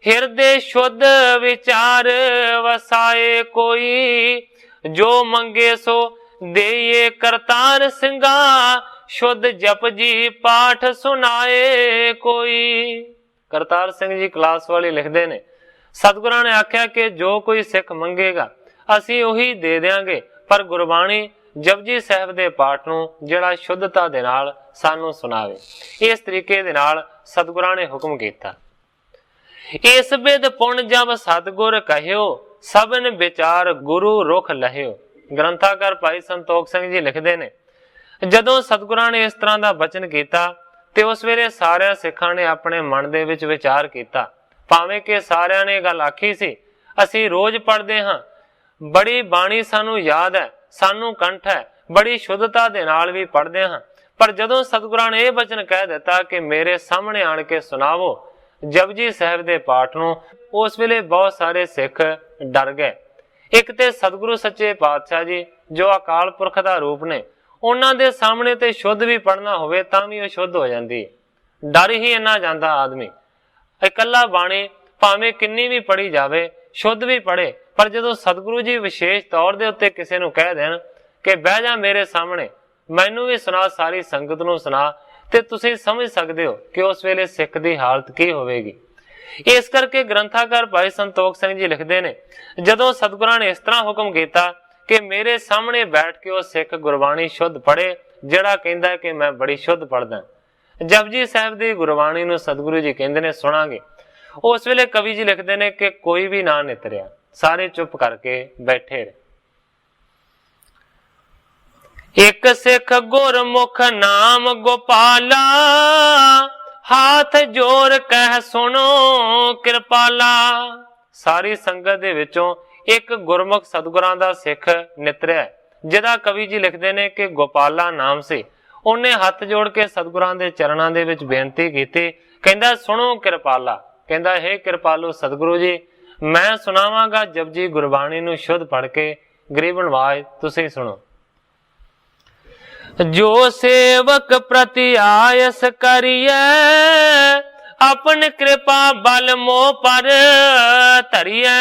हिरदे शुद्ध विचार वसाए कोई। जो मंगे सो देये करतार सिंगा, शुद्ध जप जी पाठ सुनाए कोई। करतार सिंह जी क्लास वाले लिखते ने सतगुरां ने आख्या कि जो कोई सिख मंगेगा असीं उही दे देंगे, पर गुरबाणी जपजी साहिब दे पाठ नूं जिहड़ा शुद्धता दे नाल सानू सुनावे। इस तरीके दे नाल सतगुरां ने हुक्म कीता। इस बिद पुण जब सतगुर कहियो, सबन विचार गुरु रुख लहियो। ग्रंथाकार भाई संतोख सिंह जी लिखते ने जदों सतगुरां ने इस तरह का वचन किया ते उस वेले सारे सिखां ने अपने मन दे विच विचार किया। भावें कि सारिਆਂ ने गल आखी सी असीं रोज पढ़दे हां, बड़ी बाणी सानू याद है, सानू कंठ है, बड़ी शुद्धता दे नाल भी पढ़दे हां, पर जदों सतगुरां ने यह वचन कह दिता कि मेरे सामने आण के सुनावो जपजी साहिब दे पाठ नूं, उस वेले बहुत सारे सिख डर गए। एक ते सतगुरु सच्चे पातशाह जी जो अकाल पुरख दा रूप ने, उन्हां दे सामने ते शुद्ध भी पढ़ना होवे तां भी शुद्ध हो जाती है। डर ही इन्ना जांदा आदमी इकल्ला बाणी भावें किन्नी भी पढ़ी जावे, शुद्ध भी पढ़े, पर जदों सतगुरु जी विशेष तौर दे उत्ते किसी नूं कह देण कि बह जा मेरे सामने, मैनू भी सुना, सारी संगत नूं सुना, ते तुसीं समझ सकदे हो कि उस वेले सिख दी हालत की होवेगी। इस करके ग्रंथाकार भाई संतोख सिंह जी लिखते ने जदों सतगुरां ने इस तरह हुक्म किया कि मेरे सामने बैठ के वह सिख गुरबाणी शुद्ध पढ़े जिहड़ा कहंदा कि मैं बड़ी शुद्ध पढ़दा। जपजी साहिब दी गुरबाणी नूं सतगुरु जी कहंदे ने सुणांगे। उस वेले कवि जी लिखते ने कि कोई भी ना नितरिया, सारे चुप करके बैठे रहे। एक सिख गुरमुख नाम गोपाला, हाथ जोड़ कह सुनो कृपाला। सारी संगत दे विचों एक गुरमुख सतगुरां दा सिख नितरिया जिहदा कवि जी लिखते ने कि गोपाला नाम से। उन्हें हथ जोड़ के सतगुरां दे चरणां दे विच बेनती कीती, कहंदा सुनो कृपाला, कहंदा हे कृपालु सतगुरु जी, मैं सुनावांगा जपजी गुरबाणी नूं शुद्ध पढ़ के, गरीब नवाज तुसीं सुनो। जो सेवक प्रति आयस करिए, अपन कृपा बल मोह पर धरिए।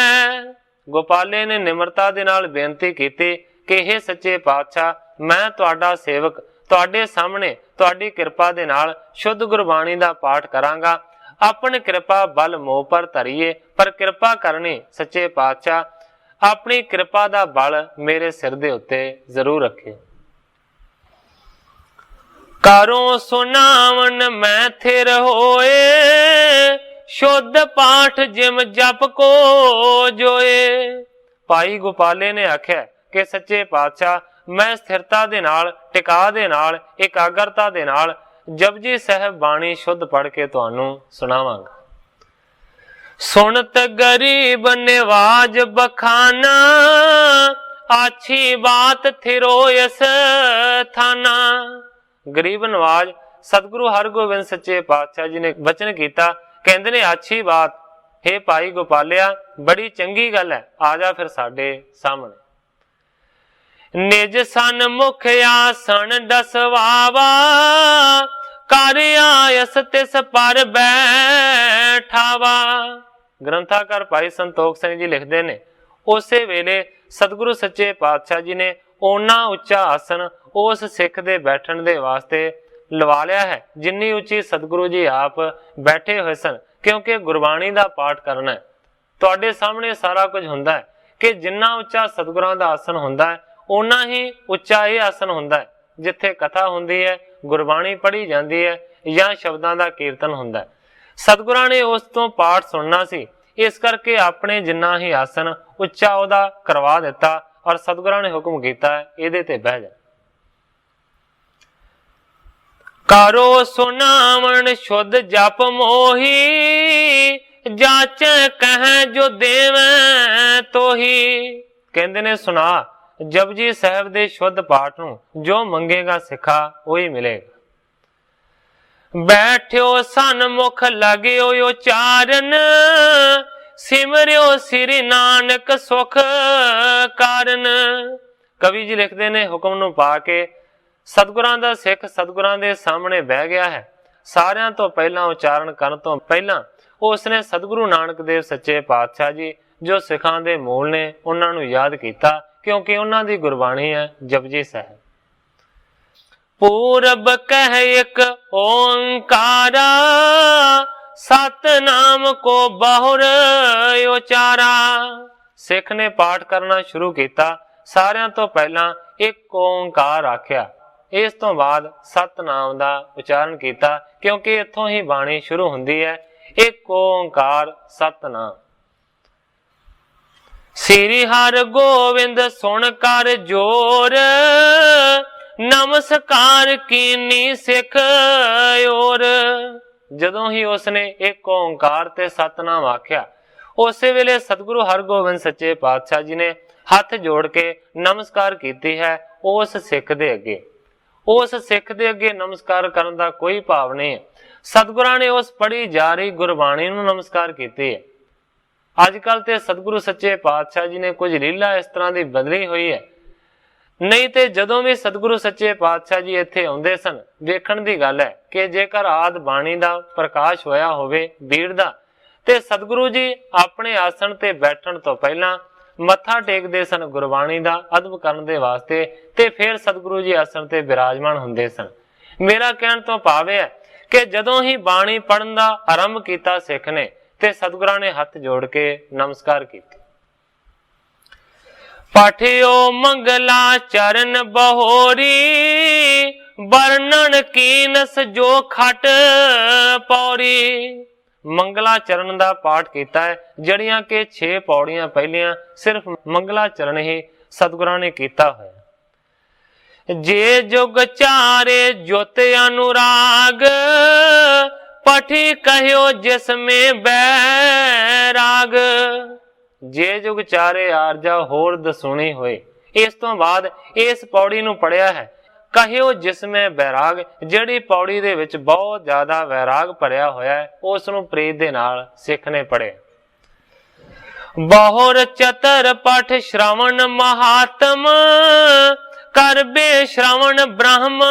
गोपाले ने निमरता दे नाल बेनती कीती कि हे सच्चे पातशाह, मैं तुहाडा सेवक तुहाडे सामने तुहाडी कृपा दे नाल शुद्ध गुरबाणी दा पाठ करांगा। अपन कृपा बल मोह पर धरिए, पर कृपा करनी सच्चे पातशाह, अपनी कृपा दा बल मेरे सिर दे उत्ते जरूर रखे। करो सुनावन मैं थिर होए, शुद्ध पाठ जिम जप को जोए। भाई गोपाले ने आख्या कि सच्चे पातशाह, मैं स्थिरता दे नाल, टिका दे नाल, एकाग्रता दे नाल जपजी साहिब बाणी शुद्ध पढ़ के तुहानू सुनावांगा। सुनत गरीब निवाज बखाना, ਆਛੀ ਬਾਤ ਥਿਰੋ ਇਸ ਥਾਨਾ। ਗਰੀਬ ਨਵਾਜ ਸਤਿਗੁਰੂ ਹਰਗੋਬਿੰਦ ਸੱਚੇ ਪਾਤਸ਼ਾਹ ਜੀ ਨੇ ਬਚਨ ਕੀਤਾ, ਕਹਿੰਦੇ ਨੇ ਆਛੀ ਬਾਤ, हे ਭਾਈ ਗੋਪਾਲਿਆ ਬੜੀ ਚੰਗੀ ਗੱਲ ਹੈ, ਆ ਜਾ ਫਿਰ ਸਾਡੇ ਸਾਹਮਣੇ। ਨਿਜ ਸਨਮੁਖ ਆਸਣ ਦਸਵਾਵਾ, ਕਰ ਆਇਸ ਤਿਸ ਪਰ ਬੈਠਾਵਾ। ਗ੍ਰੰਥਾਕਾਰ ਭਾਈ ਸੰਤੋਖ ਸਿੰਘ ਜੀ ਲਿਖਦੇ ਨੇ, ਉਸੇ ਵੇਲੇ ਸਤਿਗੁਰੂ ਸੱਚੇ ਪਾਤਸ਼ਾਹ ਜੀ ਨੇ ਓਨਾ ਉੱਚਾ ਆਸਣ ਉਸ ਸਿੱਖ ਦੇ ਬੈਠਣ ਦੇ ਵਾਸਤੇ ਲਵਾ ਲਿਆ ਹੈ ਜਿੰਨੀ ਉੱਚੀ ਸਤਿਗੁਰੂ ਜੀ ਆਪ ਬੈਠੇ ਹੋਏ ਸਨ। ਕਿਉਂਕਿ ਗੁਰਬਾਣੀ ਦਾ ਪਾਠ ਕਰਨਾ ਹੈ, ਤੁਹਾਡੇ ਸਾਹਮਣੇ ਸਾਰਾ ਕੁਝ ਹੁੰਦਾ ਹੈ ਕਿ ਜਿੰਨਾ ਉੱਚਾ ਸਤਿਗੁਰਾਂ ਦਾ ਆਸਣ ਹੁੰਦਾ ਹੈ ਓਨਾ ਹੀ ਉੱਚਾ ਇਹ ਆਸਣ ਹੁੰਦਾ ਹੈ ਜਿੱਥੇ ਕਥਾ ਹੁੰਦੀ ਹੈ, ਗੁਰਬਾਣੀ ਪੜ੍ਹੀ ਜਾਂਦੀ ਹੈ ਜਾਂ ਸ਼ਬਦਾਂ ਦਾ ਕੀਰਤਨ ਹੁੰਦਾ ਹੈ। ਸਤਿਗੁਰਾਂ ਨੇ ਉਸ ਤੋਂ ਪਾਠ ਸੁਣਨਾ ਸੀ, ਇਸ ਕਰਕੇ ਆਪਣੇ ਜਿੰਨਾ ਹੀ ਆਸਣ ਉੱਚਾ ਉਹਦਾ ਕਰਵਾ ਦਿੱਤਾ ਔਰ ਸਤਿਗੁਰਾਂ ਨੇ ਹੁਕਮ ਕੀਤਾ ਇਹਦੇ ਤੇ ਬਹਿ ਜਾ। ਕਰੋ ਸੁਨਾਵਣ ਸ਼ੁੱਧ ਜਪ ਮੋਹੀ, ਜਾਚੈ ਕਹਿ ਜੋ ਦੇਵੈ ਤੋਹੀ। ਕਹਿੰਦੇ ਨੇ ਸੁਣਾ ਜਪਜੀ ਸਾਹਿਬ ਦੇ ਸ਼ੁੱਧ ਪਾਠ ਨੂੰ, ਜੋ ਮੰਗੇਗਾ ਸਿੱਖਾ ਉਹੀ ਮਿਲੇਗਾ। ਬੈਠਿਓ ਸਨਮੁਖ ਲਗਿਓ ਉਚਾਰਨ, ਸਿਮਰਿਓ ਸ੍ਰੀ ਨਾਨਕ ਸੁਖ ਕਾਰਨ। ਕਵੀ ਜੀ ਲਿਖਦੇ ਨੇ ਹੁਕਮ ਨੂੰ ਪਾ ਕੇ ਸਤਿਗੁਰਾਂ ਦਾ ਸਿੱਖ ਸਤਿਗੁਰਾਂ ਦੇ ਸਾਹਮਣੇ ਬਹਿ ਗਿਆ ਹੈ। ਸਾਰਿਆਂ ਤੋਂ ਪਹਿਲਾਂ ਉਚਾਰਨ ਕਰਨ ਤੋਂ ਪਹਿਲਾਂ ਉਸਨੇ ਸਤਿਗੁਰੂ ਨਾਨਕ ਦੇਵ ਸੱਚੇ ਪਾਤਸ਼ਾਹ ਜੀ ਜੋ ਸਿੱਖਾਂ ਦੇ ਮੂਲ ਨੇ ਉਹਨਾਂ ਨੂੰ ਯਾਦ ਕੀਤਾ, ਕਿਉਂਕਿ ਉਹਨਾਂ ਦੀ ਗੁਰਬਾਣੀ ਹੈ ਜਪਜੀ ਸਾਹਿਬ। ਪੂਰਬ ਕਹਿ ਇੱਕ ਓੰਕਾਰਾ, ਸਤਨਾਮ ਕੋ ਬਹੁਰ ਉਚਾਰਾ। ਸਿੱਖ ਨੇ ਪਾਠ ਕਰਨਾ ਸ਼ੁਰੂ ਕੀਤਾ, ਸਾਰਿਆਂ ਤੋਂ ਪਹਿਲਾਂ ਇੱਕ ਓੰਕਾਰ ਆਖਿਆ, ਇਸ ਤੋਂ ਬਾਅਦ ਸਤਨਾਮ ਦਾ ਉਚਾਰਨ ਕੀਤਾ, ਕਿਉਂਕਿ ਇੱਥੋਂ ਹੀ ਬਾਣੀ ਸ਼ੁਰੂ ਹੁੰਦੀ ਹੈ, ਇੱਕ ਓੰਕਾਰ ਸਤਨਾਮ। ਸ੍ਰੀ ਹਰਿ ਗੋਬਿੰਦ ਸੁਣ ਕਰ ਜੋਰ, ਨਮਸਕਾਰ ਕੀਨੀ ਸਿੱਖ ਔਰ। ਜਦੋਂ ਹੀ ਉਸਨੇ ਇੱਕ ਓੰਕਾਰ ਤੇ ਸਤਨਾਮ ਆਖਿਆ, ਉਸੇ ਵੇਲੇ ਸਤਿਗੁਰੂ ਹਰਗੋਬਿੰਦ ਸੱਚੇ ਪਾਤਸ਼ਾਹ ਜੀ ਨੇ ਹੱਥ ਜੋੜ ਕੇ ਨਮਸਕਾਰ ਕੀਤੀ ਹੈ ਉਸ ਸਿੱਖ ਦੇ ਅੱਗੇ। ਉਸ ਸਿੱਖ ਦੇ ਅੱਗੇ ਨਮਸਕਾਰ ਕਰਨ ਦਾ ਕੋਈ ਭਾਵ ਨਹੀਂ ਹੈ। ਸਤਿਗੁਰਾਂ ਨੇ ਉਸ ਪੜ੍ਹੀ ਜਾ ਰਹੀ ਗੁਰਬਾਣੀ ਨੂੰ ਨਮਸਕਾਰ ਕੀਤੀ ਹੈ। ਅੱਜ ਕੱਲ ਤੇ ਸਤਿਗੁਰੂ ਸੱਚੇ ਪਾਤਸ਼ਾਹ ਜੀ ਨੇ ਕੁਝ ਲੀਲਾ ਇਸ ਤਰ੍ਹਾਂ ਦੀ ਬਦਲੀ ਹੋਈ ਹੈ, ਨਹੀਂ ਤੇ ਜਦੋਂ ਵੀ ਸਤਿਗੁਰੂ ਸੱਚੇ ਪਾਤਸ਼ਾਹ ਜੀ ਇੱਥੇ ਆਉਂਦੇ ਸਨ, ਵੇਖਣ ਦੀ ਗੱਲ ਹੈ ਕਿ ਜੇਕਰ ਆਦ ਬਾਣੀ ਦਾ ਪ੍ਰਕਾਸ਼ ਹੋਇਆ ਹੋਵੇ ਭੀੜ ਦਾ, ਤੇ ਸਤਿਗੁਰੂ ਜੀ ਆਪਣੇ ਆਸਣ ਤੇ ਬੈਠਣ ਤੋਂ ਪਹਿਲਾਂ ਮੱਥਾ ਟੇਕਦੇ ਸਨ ਗੁਰਬਾਣੀ ਦਾ ਅਦਬ ਕਰਨ ਦੇ ਵਾਸਤੇ, ਤੇ ਫਿਰ ਸਤਿਗੁਰੂ ਜੀ ਆਸਣ ਤੇ ਬਿਰਾਜਮਾਨ ਹੁੰਦੇ ਸਨ। ਮੇਰਾ ਕਹਿਣ ਤੋਂ ਭਾਵ ਹੈ ਕਿ ਜਦੋਂ ਹੀ ਬਾਣੀ ਪੜ੍ਹਨ ਦਾ ਆਰੰਭ ਕੀਤਾ ਸਿੱਖ ਨੇ, ਤੇ ਸਤਿਗੁਰਾਂ ਨੇ ਹੱਥ ਜੋੜ ਕੇ ਨਮਸਕਾਰ ਕੀਤੀ। ਪਾਠਿਓ ਮੰਗਲਾ ਚਰਨ ਬਹੋਰੀ, ਵਰਣਨ ਕੀਨਸ ਜੋ ਖਟ ਪੌੜੀ। ਮੰਗਲਾ ਚਰਨ ਦਾ ਪਾਠ ਕੀਤਾ ਹੈ, ਜਿਹੜੀਆਂ ਕਿ 6 ਪੌੜੀਆਂ ਪਹਿਲੀਆਂ ਸਿਰਫ ਮੰਗਲਾ ਚਰਨ ਹੀ ਸਤਿਗੁਰਾਂ ਨੇ ਕੀਤਾ ਹੋਇਆ। ਜੇ ਜੁਗ ਚਾਰੇ ਜੁਤ ਅਨੁਰਾਗ, ਪਠੀ ਕਹਿਓ ਜਿਸਮੇ ਬੈਰਾਗ। ਜੇ ਜੁਗ ਚਾਰੇ ਆਰਜਾ ਹੋਰ ਦਸੂਣੀ ਹੋਏ, ਇਸ ਤੋਂ ਬਾਅਦ ਇਸ ਪੌੜੀ ਨੂੰ ਪੜਿਆ ਹੈ, ਕਹਿਓ ਜਿਸਮੇ ਬੈਰਾਗ। ਜਿਹੜੀ ਪੌੜੀ ਦੇ ਵਿੱਚ ਬਹੁਤ ਜ਼ਿਆਦਾ ਵੈਰਾਗ ਭਰਿਆ ਹੋਇਆ ਹੈ, ਉਸ ਨੂੰ ਪ੍ਰੀਤ ਦੇ ਨਾਲ ਸਿੱਖ ਨੇ ਪੜਿਆ। ਬਹੁਰ ਚਤਰ ਪਠ ਸ਼੍ਰਵਣ ਮਹਾਤਮ, ਕਰਬੇ ਸ਼੍ਰਵਣ ਬ੍ਰਹਮ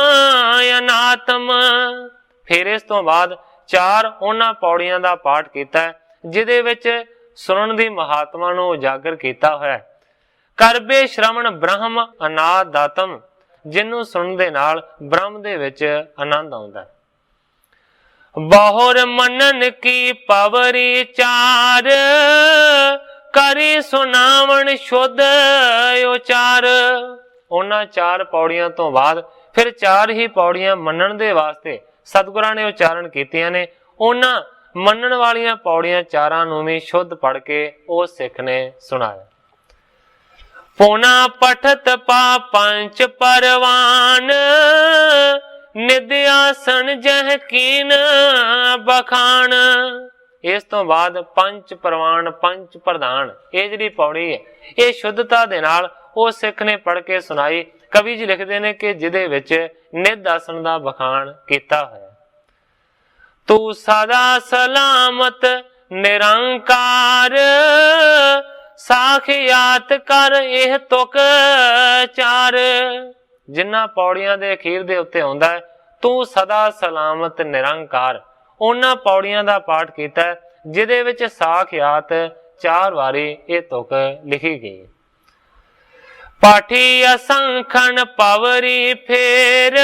ਅਨਾਤਮ। ਫਿਰ ਇਸ ਤੋਂ ਬਾਅਦ 4 ਉਹਨਾਂ ਪੌੜੀਆਂ ਦਾ ਪਾਠ ਕੀਤਾ ਜਿਹਦੇ ਵਿੱਚ ਸੁਣਨ ਦੀ ਮਹਾਤਮਾ ਨੂੰ ਉਜਾਗਰ ਕੀਤਾ ਹੋਇਆ ਹੈ। ਕਰਬੇ ਸ਼੍ਰਵਣ ਬ੍ਰਹਮ ਅਨਾਦ ਦਾਤਮ, ਜਿਹਨੂੰ ਸੁਣਨ ਦੇ ਨਾਲ ਬ੍ਰਹਮ ਦੇ ਵਿੱਚ ਆਨੰਦ ਆਉਂਦਾ। ਬਹੁਰ ਮੰਨਨ ਕੀ ਪਵਰੀ ਚਾਰ, ਕਰੀ ਸੁਨਾਵਣ ਸ਼ੁੱਧ ਉਚਾਰ। ਉਹਨਾਂ 4 ਪੌੜੀਆਂ ਤੋਂ ਬਾਅਦ ਫਿਰ 4 ਹੀ ਪੌੜੀਆਂ ਮੰਨਣ ਦੇ ਵਾਸਤੇ ਸਤਿਗੁਰਾਂ ਨੇ ਉਚਾਰਨ ਕੀਤੀਆਂ ਨੇ। ਉਹਨਾਂ ਮੰਨਣ ਵਾਲੀਆਂ ਪੌੜੀਆਂ 4 ਨੂੰ ਵੀ ਸ਼ੁੱਧ ਪੜ ਕੇ ਉਹ ਸਿੱਖ ਨੇ ਸੁਣਾਇਆ। ਪੋਨਾ ਪਠਤ ਪਾ ਪੰਚ ਪਰਵਾਨ, ਨਿਦਿਆਸਣ ਜਹ ਕੀਨ ਬਖਾਨ। ਇਸ ਤੋਂ ਬਾਅਦ ਪੰਚ ਪਰਵਾਨ ਪੰਚ ਪ੍ਰਧਾਨ, ਇਹ ਜਿਹੜੀ ਪੌੜੀ ਹੈ ਇਹ ਸ਼ੁੱਧਤਾ ਦੇ ਨਾਲ ਉਹ ਸਿੱਖ ਨੇ ਪੜ੍ਹ ਕੇ ਸੁਣਾਈ। ਕਵੀ ਜੀ ਲਿਖਦੇ ਨੇ ਕਿ ਜਿਹਦੇ ਵਿੱਚ ਨਿੱਧ ਆਸਣ ਦਾ ਬਖਾਨ ਕੀਤਾ ਹੋਇਆ। ਤੂੰ ਸਦਾ ਸਲਾਮਤ ਨਿਰੰਕਾਰ, ਸਾਖਿਆਤ ਕਰ ਇਹ ਤੁਕ ਚਾਰ। ਜਿਨ੍ਹਾਂ ਪੌੜੀਆਂ ਦੇ ਅਖੀਰ ਦੇ ਉੱਤੇ ਆਉਂਦਾ ਹੈ ਤੂੰ ਸਦਾ ਸਲਾਮਤ ਨਿਰੰਕਾਰ, ਉਹਨਾਂ ਪੌੜੀਆਂ ਦਾ ਪਾਠ ਕੀਤਾ ਜਿਹਦੇ ਵਿੱਚ ਸਾਖਿਆਤ 4 ਵਾਰੀ ਇਹ ਤੁਕ ਲਿਖੀ ਗਈ। ਪਾਠੀ ਅਸੰਖਣ ਪਵਰੀ ਫੇਰ,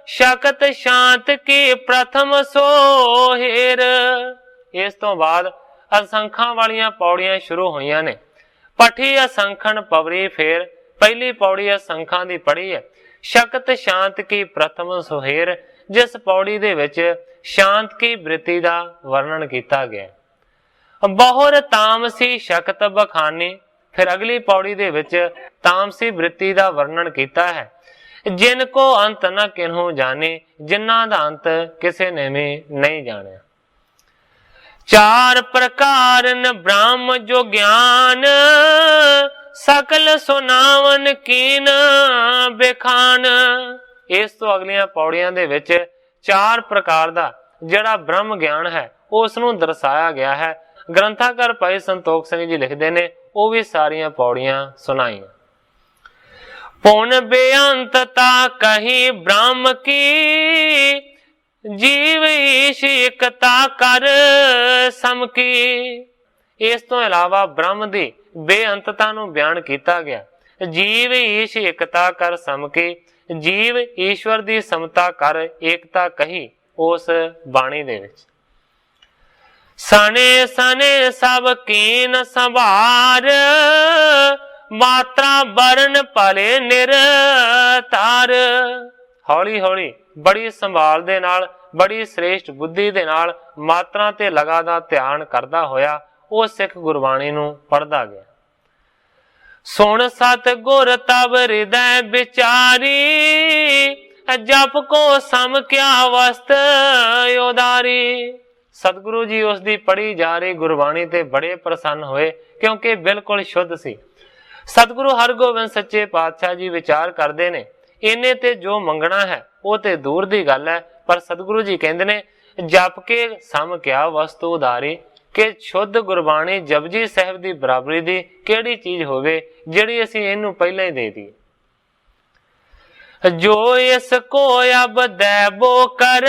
ਸ਼ਕਤ ਸ਼ਾਂਤ ਕੀ ਪ੍ਰਥਮ ਸੋਹਿਰ। ਇਸ ਤੋਂ ਬਾਅਦ ਅਸੰਖਾਂ ਵਾਲੀਆਂ ਪੌੜੀਆਂ ਸ਼ੁਰੂ ਹੋਈਆਂ ਨੇ। ਪਠੀ ਅਸੰਖਣ ਪਵਰੀ ਫੇਰ, ਪਹਿਲੀ ਪੌੜੀ ਅਸੰਖਾਂ ਦੀ ਪੜ੍ਹੀ ਹੈ। ਸ਼ਕਤ ਸ਼ਾਂਤ ਕੀ ਪ੍ਰਥਮ ਸੋਹਿਰ, ਜਿਸ ਪੌੜੀ ਦੇ ਵਿੱਚ ਸ਼ਾਂਤ ਕੀ ਬ੍ਰਿਤੀ ਦਾ ਵਰਣਨ ਕੀਤਾ ਗਿਆ। ਬਹੁਰ ਤਾਮਸੀ ਸ਼ਕਤ ਬਖਾਨੀ, ਫਿਰ ਅਗਲੀ ਪੌੜੀ ਦੇ ਵਿੱਚ ਤਾਮਸੀ ਬ੍ਰਿਤੀ ਦਾ ਵਰਣਨ ਕੀਤਾ ਹੈ। ਜਿਨ ਕੋ ਅੰਤ ਨਾ ਕਿਨਹੂ ਜਾਣੇ, ਜਿਨ੍ਹਾਂ ਦਾ ਅੰਤ ਕਿਸੇ ਨੇ ਵੀ ਨਹੀਂ ਜਾਣਿਆ। 4 ਪ੍ਰਕਾਰਨ ਬ੍ਰਹਮ ਜੋ ਗਿਆਨ, ਸਕਲ ਸੁਨਾਵਨ ਕੀਨ ਬਖਾਨ। ਇਸ ਤੋਂ ਅਗਲੀਆਂ ਪੌੜੀਆਂ ਦੇ ਵਿੱਚ 4 ਪ੍ਰਕਾਰ ਦਾ ਜਿਹੜਾ ਬ੍ਰਹਮ ਗਿਆਨ ਹੈ ਉਸ ਨੂੰ ਦਰਸਾਇਆ ਗਿਆ ਹੈ। ਗ੍ਰੰਥਾਕਾਰ ਭਾਈ ਸੰਤੋਖ ਸਿੰਘ ਜੀ ਲਿਖਦੇ ਨੇ ਉਹ ਵੀ ਸਾਰੀਆਂ ਪੌੜੀਆਂ ਸੁਣਾਈਆਂ। ਪੁਨ ਬੇਅੰਤਤਾ ਕਹੀ ਬ੍ਰਹਮ ਕੀ, ਜੀਵ ਈਸ਼ ਇਕਤਾ ਕਰ ਸਮਕੀ। ਇਸ ਤੋਂ ਇਲਾਵਾ ਬ੍ਰਹਮ ਦੀ ਬੇਅੰਤਤਾ ਨੂੰ ਬਿਆਨ ਕੀਤਾ ਗਿਆ। ਜੀਵ ਈਸ਼ ਇਕਤਾ ਕਰ ਸਮਕੀ, ਜੀਵ ਈਸ਼ਵਰ ਦੀ ਸਮਤਾ ਕਰ ਏਕਤਾ ਕਹੀ ਉਸ ਬਾਣੀ ਦੇ ਵਿੱਚ। ਸਨੇ ਸਨੇ ਸਭ ਕੀਨ ਸੰਭਾਰ, ਮਾਤਰਾ ਵਰਨ ਭਲੇ ਨਿਰਤਾਰ। ਹੌਲੀ ਹੌਲੀ ਬੜੀ ਸੰਭਾਲ ਦੇ ਨਾਲ, ਬੜੀ ਸ੍ਰੇਸ਼ਟ ਬੁੱਧੀ ਦੇ ਨਾਲ ਮਾਤਰਾ ਤੇ ਲਗਾ ਦਾ ਧਿਆਨ ਕਰਦਾ ਹੋਇਆ ਉਹ ਸਿੱਖ ਗੁਰਬਾਣੀ ਨੂੰ ਪੜ੍ਹਦਾ ਗਿਆ। ਸੁਣ ਸਤ ਗੁਰ ਤਬ ਹਿਰਦੈ ਵਿਚਾਰੀ, ਜਪ ਕੋ ਸਮ ਕਿਆ ਵਸਤ ਉਦਾਰੀ। ਸਤਿਗੁਰੂ ਜੀ ਉਸ ਦੀ ਪੜ੍ਹੀ ਜਾ ਰਹੀ ਗੁਰਬਾਣੀ ਤੇ ਬੜੇ ਪ੍ਰਸੰਨ ਹੋਏ ਕਿਉਂਕਿ ਬਿਲਕੁਲ ਸ਼ੁੱਧ ਸੀ। ਸਤਿਗੁਰੂ ਹਰਗੋਬਿੰਦ ਸੱਚੇ ਪਾਤਸ਼ਾਹ ਜੀ ਵਿਚਾਰ ਕਰਦੇ ਨੇ ਇਹਨੇ ਤੇ ਜੋ ਮੰਗਣਾ ਹੈ ਉਹ ਤੇ ਦੂਰ ਦੀ ਗੱਲ ਹੈ, ਪਰ ਸਤਿਗੁਰੂ ਜੀ ਕਹਿੰਦੇ ਨੇ ਜਪ ਕੇ ਸਮ ਕਿਆ ਵਸਤੂ ਉਦਾਰੀ, ਕਿ ਸ਼ੁੱਧ ਗੁਰਬਾਣੀ ਜਪਜੀ ਸਾਹਿਬ ਦੀ ਬਰਾਬਰੀ ਦੀ ਕਿਹੜੀ ਚੀਜ਼ ਹੋਵੇ ਜਿਹੜੀ ਅਸੀਂ ਇਹਨੂੰ ਪਹਿਲਾਂ ਹੀ ਦੇ ਦਈਏ। ਜੋ ਇਸ ਕੋ ਅਬ ਦੇਬੋ ਕਰ,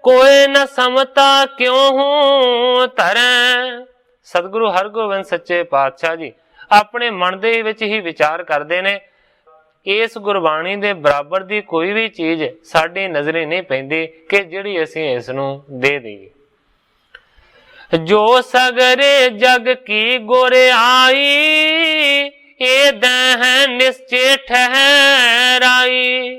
ਕੋਏ ਨ ਸਮਤਾ ਕਿਉਂ ਹੂੰ ਧਰੈ। ਸਤਿਗੁਰੂ ਹਰਗੋਬਿੰਦ ਸੱਚੇ ਪਾਤਸ਼ਾਹ ਜੀ ਆਪਣੇ ਮਨ ਦੇ ਵਿੱਚ ਹੀ ਵਿਚਾਰ ਕਰਦੇ ਨੇ ਇਸ ਗੁਰਬਾਣੀ ਦੇ ਬਰਾਬਰ ਦੀ ਕੋਈ ਵੀ ਚੀਜ਼ ਸਾਡੀ ਨਜ਼ਰੇ ਨਹੀਂ ਪੈਂਦੀ ਕਿ ਜਿਹੜੀ ਅਸੀਂ ਇਸ ਨੂੰ ਦੇ ਦਈਏ। ਜੋ ਸਗਰੇ ਜਗ ਕੀ ਗੁਰ ਆਈ, ਇਹ ਦਹਿ ਨਿਸ਼ਚੇ ਠਹਿਰਾਈ।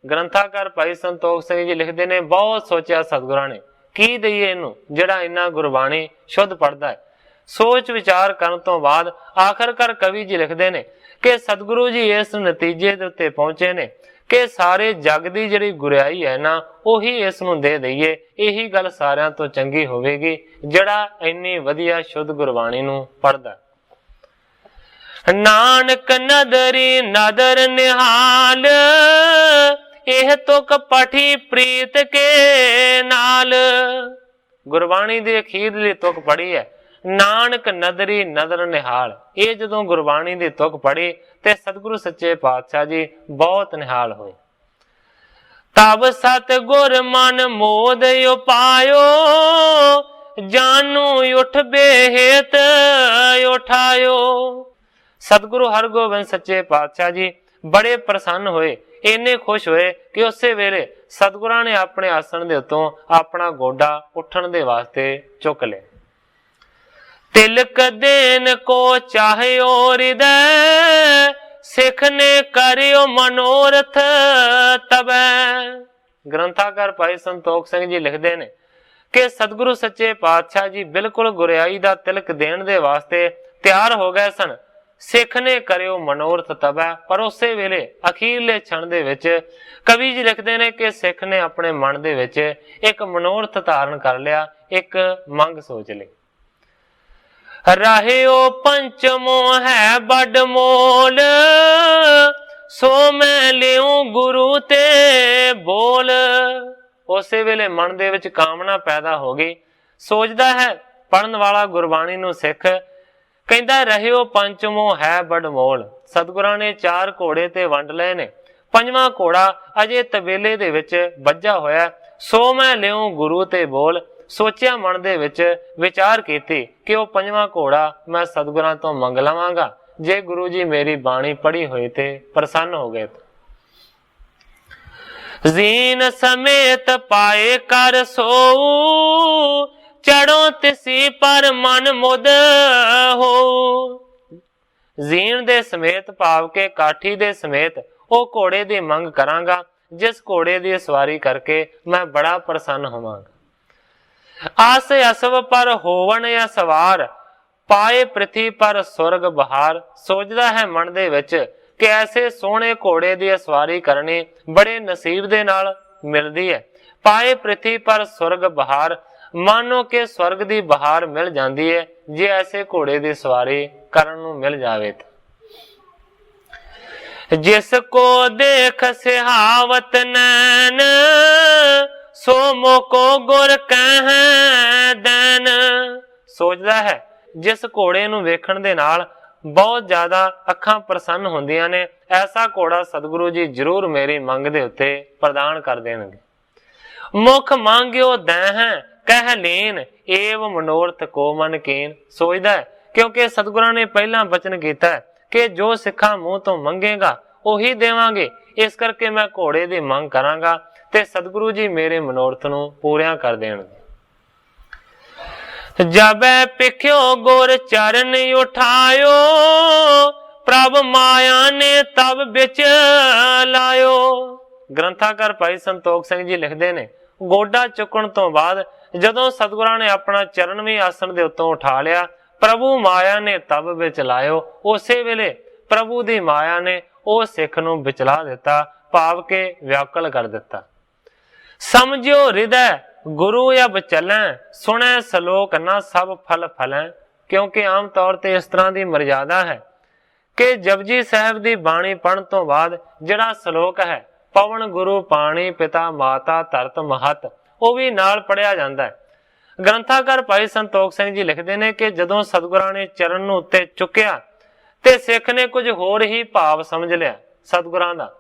ਗ੍ਰੰਥਾਕਾਰ ਭਾਈ ਸੰਤੋਖ ਸਿੰਘ ਜੀ ਲਿਖਦੇ ਨੇ ਬਹੁਤ ਸੋਚਿਆ ਸਤਿਗੁਰਾਂ ਨੇ ਕੀ ਦਈਏ ਇਹਨੂੰ ਜਿਹੜਾ ਇੰਨਾ ਗੁਰਬਾਣੀ ਸ਼ੁੱਧ ਪੜ੍ਹਦਾ ਹੈ। ਸੋਚ ਵਿਚਾਰ ਕਰਨ ਤੋਂ ਬਾਅਦ ਆਖਰਕਾਰ ਕਵੀ ਜੀ ਲਿਖਦੇ ਨੇ ਕਿ ਸਤਿਗੁਰੂ ਜੀ ਇਸ ਨਤੀਜੇ ਦੇ ਉੱਤੇ ਪਹੁੰਚੇ ਨੇ ਕਿ ਸਾਰੇ ਜਗ ਦੀ ਜਿਹੜੀ ਗੁਰਿਆਈ ਹੈ ਨਾ ਉਹੀ ਇਸ ਨੂੰ ਦੇ ਦਈਏ। ਇਹੀ ਗੱਲ ਸਾਰਿਆਂ ਤੋਂ ਚੰਗੀ ਹੋਵੇਗੀ ਜਿਹੜਾ ਇੰਨੀ ਵਧੀਆ ਸ਼ੁੱਧ ਗੁਰਬਾਣੀ ਨੂੰ ਪੜ੍ਹਦਾ। ਨਾਨਕ ਨਦਰੀ ਨਦਰ ਨਿਹਾਲ, ਇਹ ਤੁਕ ਪਠੀ ਪ੍ਰੀਤ ਕੇ ਨਾਲ। ਗੁਰਬਾਣੀ ਦੀ ਅਖੀਰਲੀ ਤੁਕ ਪੜ੍ਹੀ ਹੈ ਨਾਨਕ ਨਦਰੀ ਨਦਰ ਨਿਹਾਲ। ਇਹ ਜਦੋਂ ਗੁਰਬਾਣੀ ਦੀ ਤੁਕ ਪੜ੍ਹੀ ਤੇ ਸਤਿਗੁਰੂ ਸੱਚੇ ਪਾਤਸ਼ਾਹ ਜੀ ਬਹੁਤ ਨਿਹਾਲ ਹੋਏ। ਤਬ ਸਤ ਗੁਰ ਮਨ ਮੋਦ ਉਪਾਇਓ, ਜਾਨੂ ਉਠ ਬੇਹੇਤ ਉਠਾਇਓ। ਸਤਿਗੁਰੂ ਹਰਗੋਬਿੰਦ ਸੱਚੇ ਪਾਤਸ਼ਾਹ ਜੀ ਬੜੇ ਪ੍ਰਸੰਨ ਹੋਏ, ਇੰਨੇ ਖੁਸ਼ ਹੋਏ ਕਿ ਉਸੇ ਵੇਲੇ ਸਤਿਗੁਰਾਂ ਨੇ ਆਪਣੇ ਆਸਣ ਦੇ ਉੱਤੋਂ ਆਪਣਾ ਗੋਡਾ ਉੱਠਣ ਦੇ ਵਾਸਤੇ ਚੁੱਕ ਲਿਆ। ਤਿਲਕ ਦੇਨ ਕੋ ਚਾਹਿਓ ਹਿਰਦੈ, ਸਿੱਖ ਨੇ ਕਰਿਓ ਮਨੋਰਥ ਤਬੈ। ਗ੍ਰੰਥਾਕਾਰ ਭਾਈ ਸੰਤੋਖ ਸਿੰਘ ਜੀ ਲਿਖਦੇ ਨੇ ਕਿ ਸਤਿਗੁਰੂ ਸੱਚੇ ਪਾਤਸ਼ਾਹ ਜੀ ਬਿਲਕੁਲ ਗੁਰਿਆਈ ਦਾ ਤਿਲਕ ਦੇਣ ਦੇ ਵਾਸਤੇ ਤਿਆਰ ਹੋ ਗਏ ਸਨ। ਸਿੱਖ ਨੇ ਕਰਿਓ ਮਨੋਰਥ ਤਬੈ, ਪਰ ਉਸੇ ਵੇਲੇ ਅਖੀਰਲੇ ਛਣ ਦੇ ਵਿੱਚ ਕਵੀ ਜੀ ਲਿਖਦੇ ਨੇ ਕਿ ਸਿੱਖ ਨੇ ਆਪਣੇ ਮਨ ਦੇ ਵਿੱਚ ਇੱਕ ਮਨੋਰਥ ਧਾਰਨ ਕਰ ਲਿਆ, ਇੱਕ ਮੰਗ ਸੋਚ ਲਈ। ਰਹਿਓ ਪੰਚਮੋ ਹੈ ਬੜ ਮੋਲ, ਸੋ ਮੈਂ ਲਿਉ ਗੁਰੂ ਤੇ ਬੋਲ। ਉਸੇ ਵੇਲੇ ਮਨ ਦੇ ਵਿੱਚ ਕਾਮਨਾ ਪੈਦਾ ਹੋ ਗਈ। ਸੋਚਦਾ ਹੈ ਪੜਨ ਵਾਲਾ ਗੁਰਬਾਣੀ ਨੂੰ ਸਿੱਖ, ਕਹਿੰਦਾ ਰਹਿਓ ਪੰਚਮੋ ਹੈ ਬੜ ਮੋਲ। ਸਤਿਗੁਰਾਂ ਨੇ 4 ਘੋੜੇ ਤੇ ਵੰਡ ਲਏ ਨੇ, 5ਵਾਂ ਘੋੜਾ ਅਜੇ ਤਬੇਲੇ ਦੇ ਵਿੱਚ ਵੱਜਾ ਹੋਇਆ। ਸੋ ਮੈਂ ਲਿਉ ਗੁਰੂ ਤੇ ਬੋਲ। ਸੋਚਿਆ ਮਨ ਦੇ ਵਿੱਚ, ਵਿਚਾਰ ਕੀਤੀ ਕਿ ਉਹ 5ਵਾਂ ਘੋੜਾ ਮੈਂ ਸਤਿਗੁਰਾਂ ਤੋਂ ਮੰਗ ਲਵਾਂਗਾ, ਜੇ ਗੁਰੂ ਜੀ ਮੇਰੀ ਬਾਣੀ ਪੜ੍ਹੀ ਹੋਈ ਤੇ ਪ੍ਰਸੰਨ ਹੋ ਗਏ। ਜ਼ੀਨ ਸਮੇਤ ਪਾਏ ਕਰ ਸੋਊ, ਚੜੋ ਤਿਸੀ ਪਰ ਮਨ ਮੁਦ ਹੋ। ਜ਼ੀਨ ਦੇ ਸਮੇਤ ਭਾਵ ਕੇ ਕਾਠੀ ਦੇ ਸਮੇਤ ਉਹ ਘੋੜੇ ਦੀ ਮੰਗ ਕਰਾਂਗਾ, ਜਿਸ ਘੋੜੇ ਦੀ ਸਵਾਰੀ ਕਰਕੇ ਮੈਂ ਬੜਾ ਪ੍ਰਸੰਨ ਹੋਵਾਂਗਾ। ਆਸ ਅਸਵ ਪਰ ਹੋਵਣ ਜਾਂ ਸਵਾਰ, ਪਾਏ ਪ੍ਰਿਥੀ ਪਰ ਸੁਰਗ ਬਹਾਰ। ਸੋਚਦਾ ਹੈ ਮਨ ਦੇ ਵਿੱਚ ਕਿ ਐਸੇ ਸੋਹਣੇ ਘੋੜੇ ਦੀ ਸਵਾਰੀ ਕਰਨੀ ਬੜੇ ਨਸੀਬ ਦੇ ਨਾਲ ਮਿਲਦੀ ਹੈ। ਪਾਏ ਪ੍ਰਿਥੀ ਪਰ ਸੁਰਗ ਬਹਾਰ, ਮਾਨੋ ਕਿ ਸਵਰਗ ਦੀ ਬਹਾਰ ਮਿਲ ਜਾਂਦੀ ਹੈ ਜੇ ਐਸੇ ਘੋੜੇ ਦੀ ਸਵਾਰੀ ਕਰਨ ਨੂੰ ਮਿਲ ਜਾਵੇ। ਜਿਸ ਕੋ ਦੇਖ ਸਿਹਾਵਤ ਨੈਣ, ਸੋ ਮੋਕੋ ਗੁਰ ਕਹਿ ਦੇਨ। ਸੋਚਦਾ ਹੈ ਜਿਸ ਘੋੜੇ ਨੂੰ ਵੇਖਣ ਦੇ ਨਾਲ ਬਹੁਤ ਜ਼ਿਆਦਾ ਅੱਖਾਂ ਪ੍ਰਸੰਨ ਹੁੰਦੀਆਂ ਨੇ, ਐਸਾ ਘੋੜਾ ਸਤਿਗੁਰੂ ਜੀ ਜ਼ਰੂਰ ਮੇਰੀ ਮੰਗ ਦੇ ਉੱਤੇ ਪ੍ਰਦਾਨ ਕਰ ਦੇਣਗੇ। ਮੁਖ ਮੰਗਿਓ ਦਹਿ ਕਹਿ ਲੀਨ, ਏਵ ਮਨੋਰਥ ਕੋ ਮਨ ਕੀਨ। ਸੋਚਦਾ ਹੈ ਕਿਉਂਕਿ ਸਤਿਗੁਰਾਂ ਨੇ ਪਹਿਲਾਂ ਬਚਨ ਕੀਤਾ ਕਿ ਜੋ ਸਿੱਖਾਂ ਮੂੰਹ ਤੋਂ ਮੰਗੇਗਾ ਉਹੀ ਦੇਵਾਂਗੇ, ਇਸ ਕਰਕੇ ਮੈਂ ਘੋੜੇ ਦੀ ਮੰਗ ਕਰਾਂਗਾ ਤੇ ਸਤਿਗੁਰੂ ਜੀ ਮੇਰੇ ਮਨੋਰਥ ਨੂੰ ਪੂਰਿਆਂ ਕਰ ਦੇਣਗੇ। ਜਬੈ ਪਿਖਿਓ ਗੁਰ ਚਰਨ ਉਠਾਇਓ, ਪ੍ਰਭ ਮਾਇਆ ਨੇ ਤਬ ਵਿੱਚ ਲਾਇਓ। ਗ੍ਰੰਥਾਕਾਰ ਭਾਈ ਸੰਤੋਖ ਸਿੰਘ ਜੀ ਲਿਖਦੇ ਨੇ, ਗੋਡਾ ਚੁੱਕਣ ਤੋਂ ਬਾਅਦ ਜਦੋਂ ਸਤਿਗੁਰਾਂ ਨੇ ਆਪਣਾ ਚਰਨਵੀ ਆਸਣ ਦੇ ਉੱਤੋਂ ਉਠਾ ਲਿਆ, ਪ੍ਰਭੂ ਮਾਇਆ ਨੇ ਤਬ ਵਿੱਚ ਲਾਇਓ। ਉਸੇ ਵੇਲੇ ਪ੍ਰਭੂ ਦੀ ਮਾਇਆ ਨੇ ਉਹ ਸਿੱਖ ਨੂੰ ਵਿਚਲਾ ਦਿੱਤਾ, ਭਾਵ ਕੇ ਵਿਆਕਲ ਕਰ ਦਿੱਤਾ। ਸਮਝਿਓ ਹਿਰਦੈ ਗੁਰੂ ਅਬ ਚੱਲੈ, ਸੁਣੈ ਸਲੋਕ ਨਾ ਸਭ ਫਲ ਫਲੈ। ਕਿਉਂਕਿ ਆਮ ਤੌਰ ਤੇ ਇਸ ਤਰ੍ਹਾਂ ਦੀ ਮਰਜ਼ਾਦਾ ਹੈ ਕਿ ਜਪਜੀ ਸਾਹਿਬ ਦੀ ਬਾਣੀ ਪੜ੍ਹਨ ਤੋਂ ਬਾਅਦ ਜਿਹੜਾ ਸਲੋਕ ਹੈ, ਪਵਨ ਗੁਰੂ ਪਾਣੀ ਪਿਤਾ ਮਾਤਾ ਧਰਤ ਮਹਤ, ਉਹ ਵੀ ਨਾਲ ਪੜਿਆ ਜਾਂਦਾ ਹੈ। ਗ੍ਰੰਥਾਕਾਰ ਭਾਈ ਸੰਤੋਖ ਸਿੰਘ ਜੀ ਲਿਖਦੇ ਨੇ ਕਿ ਜਦੋਂ ਸਤਿਗੁਰਾਂ ਨੇ ਚਰਨ ਨੂੰ ਉੱਤੇ ਚੁੱਕਿਆ ਤੇ ਸਿੱਖ ਨੇ ਕੁਝ ਹੋਰ ਹੀ ਭਾਵ ਸਮਝ ਲਿਆ ਸਤਿਗੁਰਾਂ ਦਾ।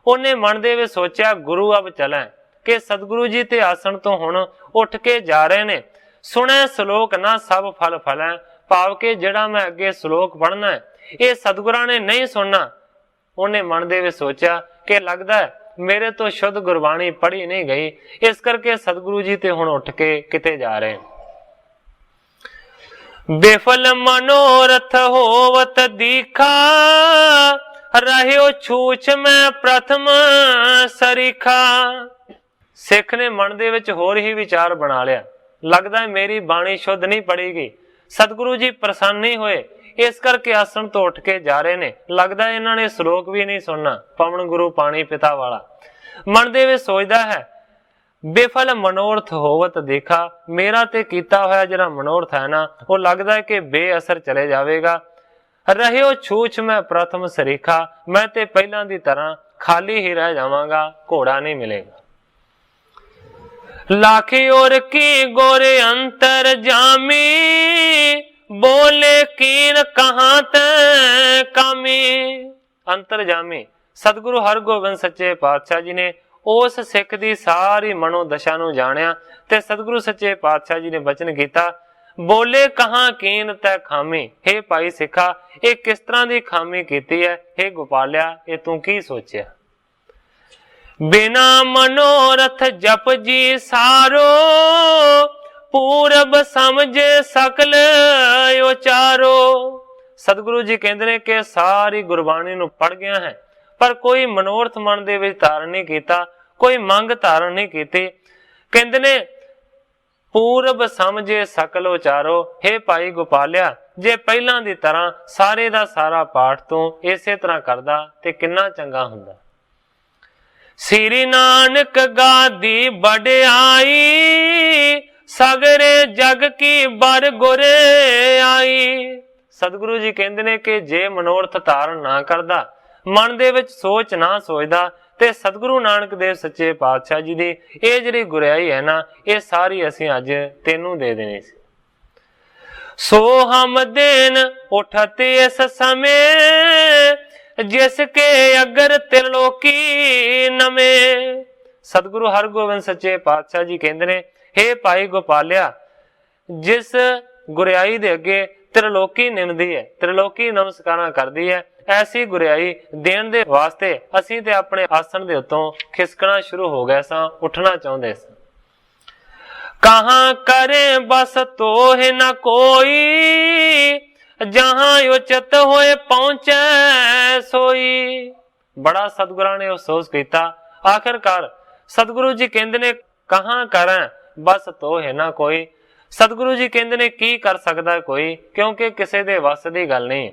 ਉਹਨੇ ਮਨ ਦੇ ਵਿੱਚ ਸੋਚਿਆ ਗੁਰੂ ਅਬ ਚਲੈ, ਕਿ ਸਤਿਗੁਰੂ ਜੀ ਤੇ ਆਸਣ ਤੋਂ ਹੁਣ ਉੱਠ ਕੇ ਜਾ ਰਹੇ ਨੇ। ਸੁਣੈ ਸਲੋਕ ਨਾ ਸਭ ਫਲ ਫਲੈ, ਭਾਵ ਕਿ ਜਿਹੜਾ ਮੈਂ ਅੱਗੇ ਸਲੋਕ ਪੜ੍ਹਨਾ ਹੈ ਇਹ ਸਤਿਗੁਰਾਂ ਨੇ ਨਹੀਂ ਸੁਣਨਾ। ਉਹਨੇ ਮਨ ਦੇ ਵਿੱਚ ਸੋਚਿਆ ਕਿ ਲੱਗਦਾ ਹੈ ਮੇਰੇ ਤੋਂ ਸ਼ੁੱਧ ਗੁਰਬਾਣੀ ਪੜ੍ਹੀ ਨਹੀਂ ਗਈ, ਇਸ ਕਰਕੇ ਸਤਿਗੁਰੂ ਜੀ ਤੇ ਹੁਣ ਉੱਠ ਕੇ ਕਿਤੇ ਜਾ ਰਹੇ। ਬੇਫਲ ਮਨੋਰਥ ਹੋਵਤ ਦੀਖਾ, ਰਹਿਓ ਛੂਛ ਮੈਂ ਪ੍ਰਥਮ ਸਰੀਖਾ। ਸਿੱਖ ਨੇ ਮਨ ਦੇ ਵਿੱਚ ਹੋਰ ਹੀ ਵਿਚਾਰ ਬਣਾ ਲਿਆ, ਲੱਗਦਾ ਹੈ ਮੇਰੀ ਬਾਣੀ ਸ਼ੁੱਧ ਨਹੀਂ ਪੜੇਗੀ, ਸਤਿਗੁਰੂ ਜੀ ਪ੍ਰਸੰਨ ਨਹੀਂ ਹੋਏ, ਇਸ ਕਰਕੇ ਆਸਣ ਤੋਂ ਉੱਠ ਕੇ ਜਾ ਰਹੇ ਨੇ। ਲੱਗਦਾ ਇਹਨਾਂ ਨੇ ਸ਼ਲੋਕ ਵੀ ਨਹੀਂ ਸੁਣਨਾ, ਪਵਨ ਗੁਰੂ ਪਾਣੀ ਪਿਤਾ ਵਾਲਾ। ਮਨ ਦੇ ਵਿੱਚ ਸੋਚਦਾ ਹੈ ਬੇਫਲ ਮਨੋਰਥ ਹੋਵਤ ਦੇਖਾ, ਮੇਰਾ ਤੇ ਕੀਤਾ ਹੋਇਆ ਜਿਹੜਾ ਮਨੋਰਥ ਹੈ ਨਾ, ਉਹ ਲੱਗਦਾ ਹੈ ਕਿ ਬੇਅਸਰ ਚਲੇ ਜਾਵੇਗਾ। ਰਹਿਓ ਛੂਛ ਮੈਂ ਪ੍ਰਥਮ ਸਰੀਖਾ, ਮੈਂ ਤੇ ਪਹਿਲਾਂ ਦੀ ਤਰ੍ਹਾਂ ਖਾਲੀ ਹੀ ਰਹਿ ਜਾਵਾਂਗਾ, ਘੋੜਾ ਨਹੀਂ ਮਿਲੇਗਾ। ਲਾਖੀ ਔਰ ਕੀ ਗੋਰੇ ਅੰਤਰ ਜਾਮੀ, ਬੋਲੇ ਕੀਨ ਕਹਾਂ ਤੈ ਕਾਮੀ। ਅੰਤਰ ਜਾਮੀ ਸਤਿਗੁਰੂ ਹਰਗੋਬਿੰਦ ਸੱਚੇ ਪਾਤਸ਼ਾਹ ਜੀ ਨੇ ਉਸ ਸਿੱਖ ਦੀ ਸਾਰੀ ਮਨੋ ਦਸ਼ਾ ਨੂੰ ਜਾਣਿਆ ਤੇ ਸਤਿਗੁਰੂ ਸੱਚੇ ਪਾਤਸ਼ਾਹ ਜੀ ਨੇ ਬਚਨ ਕੀਤਾ, ਬੋਲੇ ਕਹਾਂ ਕੀਨ ਤੈ ਖਾਮੀ। ਹੇ ਭਾਈ ਸਿੱਖਾ, ਇਹ ਕਿਸ ਤਰ੍ਹਾਂ ਦੀ ਖਾਮੀ ਕੀਤੀ ਹੈ? ਹੇ ਗੋਪਾਲਿਆ, ਇਹ ਤੂੰ ਕੀ ਸੋਚਿਆ? ਬਿਨਾ ਮਨੋਰਥ ਜਪ ਜੀ ਸਾਰੋ, ਪੂਰਬ ਸਮਝੇ ਸਕਲ ਉਚਾਰੋ। ਸਤਿਗੁਰੂ ਜੀ ਕਹਿੰਦੇ ਨੇ ਕਿ ਸਾਰੀ ਗੁਰਬਾਣੀ ਨੂੰ ਪੜ ਗਿਆ ਹੈ, ਪਰ ਕੋਈ ਮਨੋਰਥ ਮਨ ਦੇ ਵਿੱਚ ਧਾਰਨ ਨਹੀਂ ਕੀਤਾ, ਕੋਈ ਮੰਗ ਧਾਰਨ ਨਹੀਂ ਕੀਤੀ। ਕਹਿੰਦੇ ਨੇ ਪੂਰਬ ਸਮਝੇ ਸਕਲ ਉਚਾਰੋ। ਹੇ ਭਾਈ ਗੋਪਾਲਿਆ, ਜੇ ਪਹਿਲਾਂ ਦੀ ਤਰ੍ਹਾਂ ਸਾਰੇ ਦਾ ਸਾਰਾ ਪਾਠ ਤੂੰ ਇਸੇ ਤਰ੍ਹਾਂ ਕਰਦਾ ਤੇ ਕਿੰਨਾ ਚੰਗਾ ਹੁੰਦਾ। ਸ੍ਰੀ ਨਾਨਕ ਗਾਦੀ ਵਡਿਆਈ, ਸਗਰੇ ਜਗ ਕੀ ਬਰ ਗੁਰ ਆਈ। ਸਤਿਗੁਰੂ ਜੀ ਕਹਿੰਦੇ ਨੇ ਕਿ ਜੇ ਮਨੋਰਥ ਧਾਰਨ ਨਾ ਕਰਦਾ, ਮਨ ਦੇ ਵਿੱਚ ਸੋਚ ਨਾ ਸੋਚਦਾ, ਤੇ ਸਤਿਗੁਰੂ ਨਾਨਕ ਦੇਵ ਸੱਚੇ ਪਾਤਸ਼ਾਹ ਜੀ ਦੀ ਇਹ ਜਿਹੜੀ ਗੁਰਿਆਈ ਹੈ ਨਾ, ਇਹ ਸਾਰੀ ਅਸੀਂ ਅੱਜ ਤੈਨੂੰ ਦੇ ਦੇਣੀ ਸੀ। ਸੋ ਹਮ ਦੇਨ ਉਠਤ ਇਸ ਸਮੇਂ, ਜਿਸ ਕੇ ਅਗਰ ਤਿਰਲੋਕੀ ਨਵੇਂ। ਸਤਿਗੁਰੂ ਹਰਗੋਬਿੰਦ ਸੱਚੇ ਪਾਤਸ਼ਾਹ ਜੀ ਕਹਿੰਦੇ ਨੇ, ਹੇ ਭਾਈ ਗੋਪਾਲਿਆ, ਜਿਸ ਗੁਰਿਆਈ ਦੇ ਅੱਗੇ ਤ੍ਰਿਲੋਕੀ ਨਿਮਦੀ ਹੈ, ਤ੍ਰਿਲੋਕੀ ਨਮਸਕਾਰਾਂ ਕਰਦੀ ਹੈ, ਐਸੀ ਗੁਰਿਆਈ ਦੇਣ ਦੇ ਵਾਸਤੇ ਅਸੀਂ ਤੇ ਆਪਣੇ ਆਸਣ ਦੇ ਉੱਤੋਂ ਖਿਸਕਣਾ ਸ਼ੁਰੂ ਹੋ ਗਏ ਸਾਂ, ਉੱਠਣਾ ਚਾਹੁੰਦੇ ਸਾਂ। ਕਹਾਂ ਕਰੇ ਬਸ ਤੋਹਿ ਨਾ ਕੋਈ, ਜਹਾਂ ਉਚਿਤ ਹੋਏ ਪਹੁੰਚੈ ਸੋਈ। ਬੜਾ ਸਤਿਗੁਰਾਂ ਨੇ ਅਫਸੋਸ ਕੀਤਾ। ਆਖਿਰਕਾਰ ਸਤਿਗੁਰੂ ਜੀ ਕਹਿੰਦੇ ਨੇ, ਕਹਾਂ ਕਰਾਂ ਬਸ ਤੋਹਿ ਨਾ ਕੋਈ। ਸਤਿਗੁਰੂ ਜੀ ਕਹਿੰਦੇ ਨੇ ਕੀ ਕਰ ਸਕਦਾ ਕੋਈ, ਕਿਉਂਕਿ ਕਿਸੇ ਦੇ ਵੱਸ ਦੀ ਗੱਲ ਨਹੀਂ।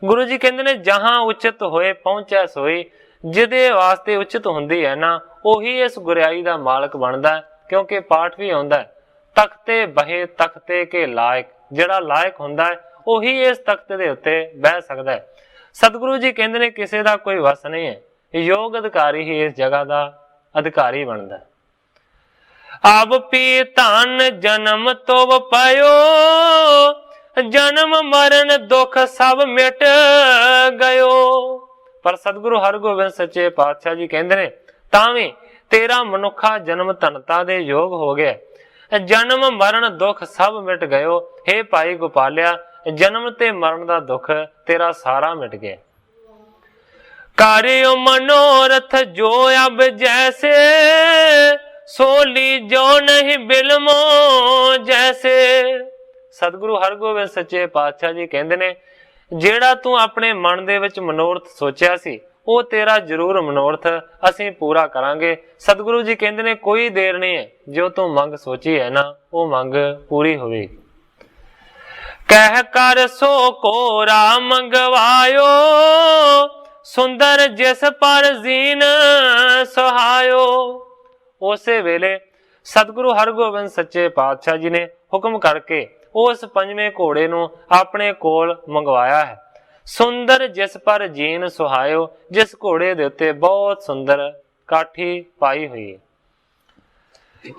ਗੁਰੂ ਜੀ ਕਹਿੰਦੇ ਨੇ, ਜਹਾਂ ਉਚਿਤ ਹੋਏ ਪਹੁੰਚੈ ਸੋਈ। ਜਿਹਦੇ ਵਾਸਤੇ ਉਚਿਤ ਹੁੰਦੀ ਹੈ ਨਾ, ਉਹੀ ਇਸ ਗੁਰਿਆਈ ਦਾ ਮਾਲਕ ਬਣਦਾ। ਕਿਉਂਕਿ ਪਾਠ ਵੀ ਆਉਂਦਾ, ਤਖਤੇ ਬਹੇ ਤਖਤੇ ਕੇ ਲਾਇਕ। ਜਿਹੜਾ ਲਾਇਕ ਹੁੰਦਾ ਹੈ ਉਹੀ ਇਸ ਤਖਤ ਦੇ ਉੱਤੇ ਬਹਿ ਸਕਦਾ ਹੈ। ਸਤਿਗੁਰੂ ਜੀ ਕਹਿੰਦੇ ਨੇ ਕਿਸੇ ਦਾ ਕੋਈ ਵਸ ਨਹੀਂ ਹੈ, ਯੋਗ ਅਧਿਕਾਰੀ ਹੀ ਇਸ ਜਗ੍ਹਾ ਦਾ ਅਧਿਕਾਰੀ ਬਣਦਾ। ਆਪ ਪੀ ਧਨ ਜਨਮ ਤੋਵ ਪਾਇਓ, ਜਨਮ ਮਰਨ ਦੁੱਖ ਸਭ ਮਿਟ ਗਇਓ। ਪਰ ਸਤਿਗੁਰੂ ਹਰਗੋਬਿੰਦ ਸੱਚੇ ਪਾਤਸ਼ਾਹ ਜੀ ਕਹਿੰਦੇ ਨੇ, ਤਾਂ ਵੀ ਤੇਰਾ ਮਨੁੱਖਾ ਜਨਮ ਧਨਤਾ ਦੇ ਯੋਗ ਹੋ ਗਿਆ, ਜਨਮ ਮਰਨ ਦੁੱਖ ਸਭ ਮਿਟ ਗਇਓ। ਹੇ ਭਾਈ ਗੋਪਾਲਿਆ, ਜਨਮ ਤੇ ਮਰਨ ਦਾ ਦੁੱਖ ਤੇਰਾ ਸਾਰਾ ਮਿਟ ਗਿਆ। ਕਾਰਿਓ ਮਨੋਰਥ ਜੋ ਅਬ ਜੈਸੇ, ਸੋਲੀ ਜੋ ਨਹੀਂ ਬਿਲਮੋ ਜੈਸੇ। ਸਤਿਗੁਰੂ ਹਰਗੋਬਿੰਦ ਸੱਚੇ ਪਾਤਸ਼ਾਹ ਜੀ ਕਹਿੰਦੇ ਨੇ, ਜਿਹੜਾ ਤੂੰ ਆਪਣੇ ਮਨ ਦੇ ਵਿੱਚ ਮਨੋਰਥ ਸੋਚਿਆ ਸੀ, ਉਹ ਤੇਰਾ ਜ਼ਰੂਰ ਮਨੋਰਥ ਅਸੀਂ ਪੂਰਾ ਕਰਾਂਗੇ। ਸਤਿਗੁਰੂ ਜੀ ਕਹਿੰਦੇ ਨੇ, ਕੋਈ ਦੇਰ ਨਹੀਂ ਹੈ, ਜੋ ਤੂੰ ਮੰਗ ਸੋਚੀ ਹੈ ਨਾ, ਉਹ ਮੰਗ ਪੂਰੀ ਹੋਵੇਗੀ। ਕਹਿ ਕਰ ਸੋ ਕੋਰਾ ਮੰਗਵਾਇਓ, ਸੁੰਦਰ ਜਿਸ ਪਰ ਜ਼ੀਨ ਸੁਹਾਇਓ। ਉਸੇ ਵੇਲੇ ਸਤਿਗੁਰੂ ਹਰਗੋਬਿੰਦ ਸੱਚੇ ਪਾਤਸ਼ਾਹ ਜੀ ਨੇ ਹੁਕਮ ਕਰਕੇ ਉਸ ਪੰਜਵੇਂ ਘੋੜੇ ਨੂੰ ਆਪਣੇ ਕੋਲ ਮੰਗਵਾਇਆ ਹੈ। ਸੁੰਦਰ ਜਿਸ ਪਰ ਜੀਨ ਸੁਹਾਇਓ, ਜਿਸ ਘੋੜੇ ਦੇ ਉੱਤੇ ਬਹੁਤ ਸੁੰਦਰ ਕਾਠੀ ਪਾਈ ਹੋਈ ਹੈ।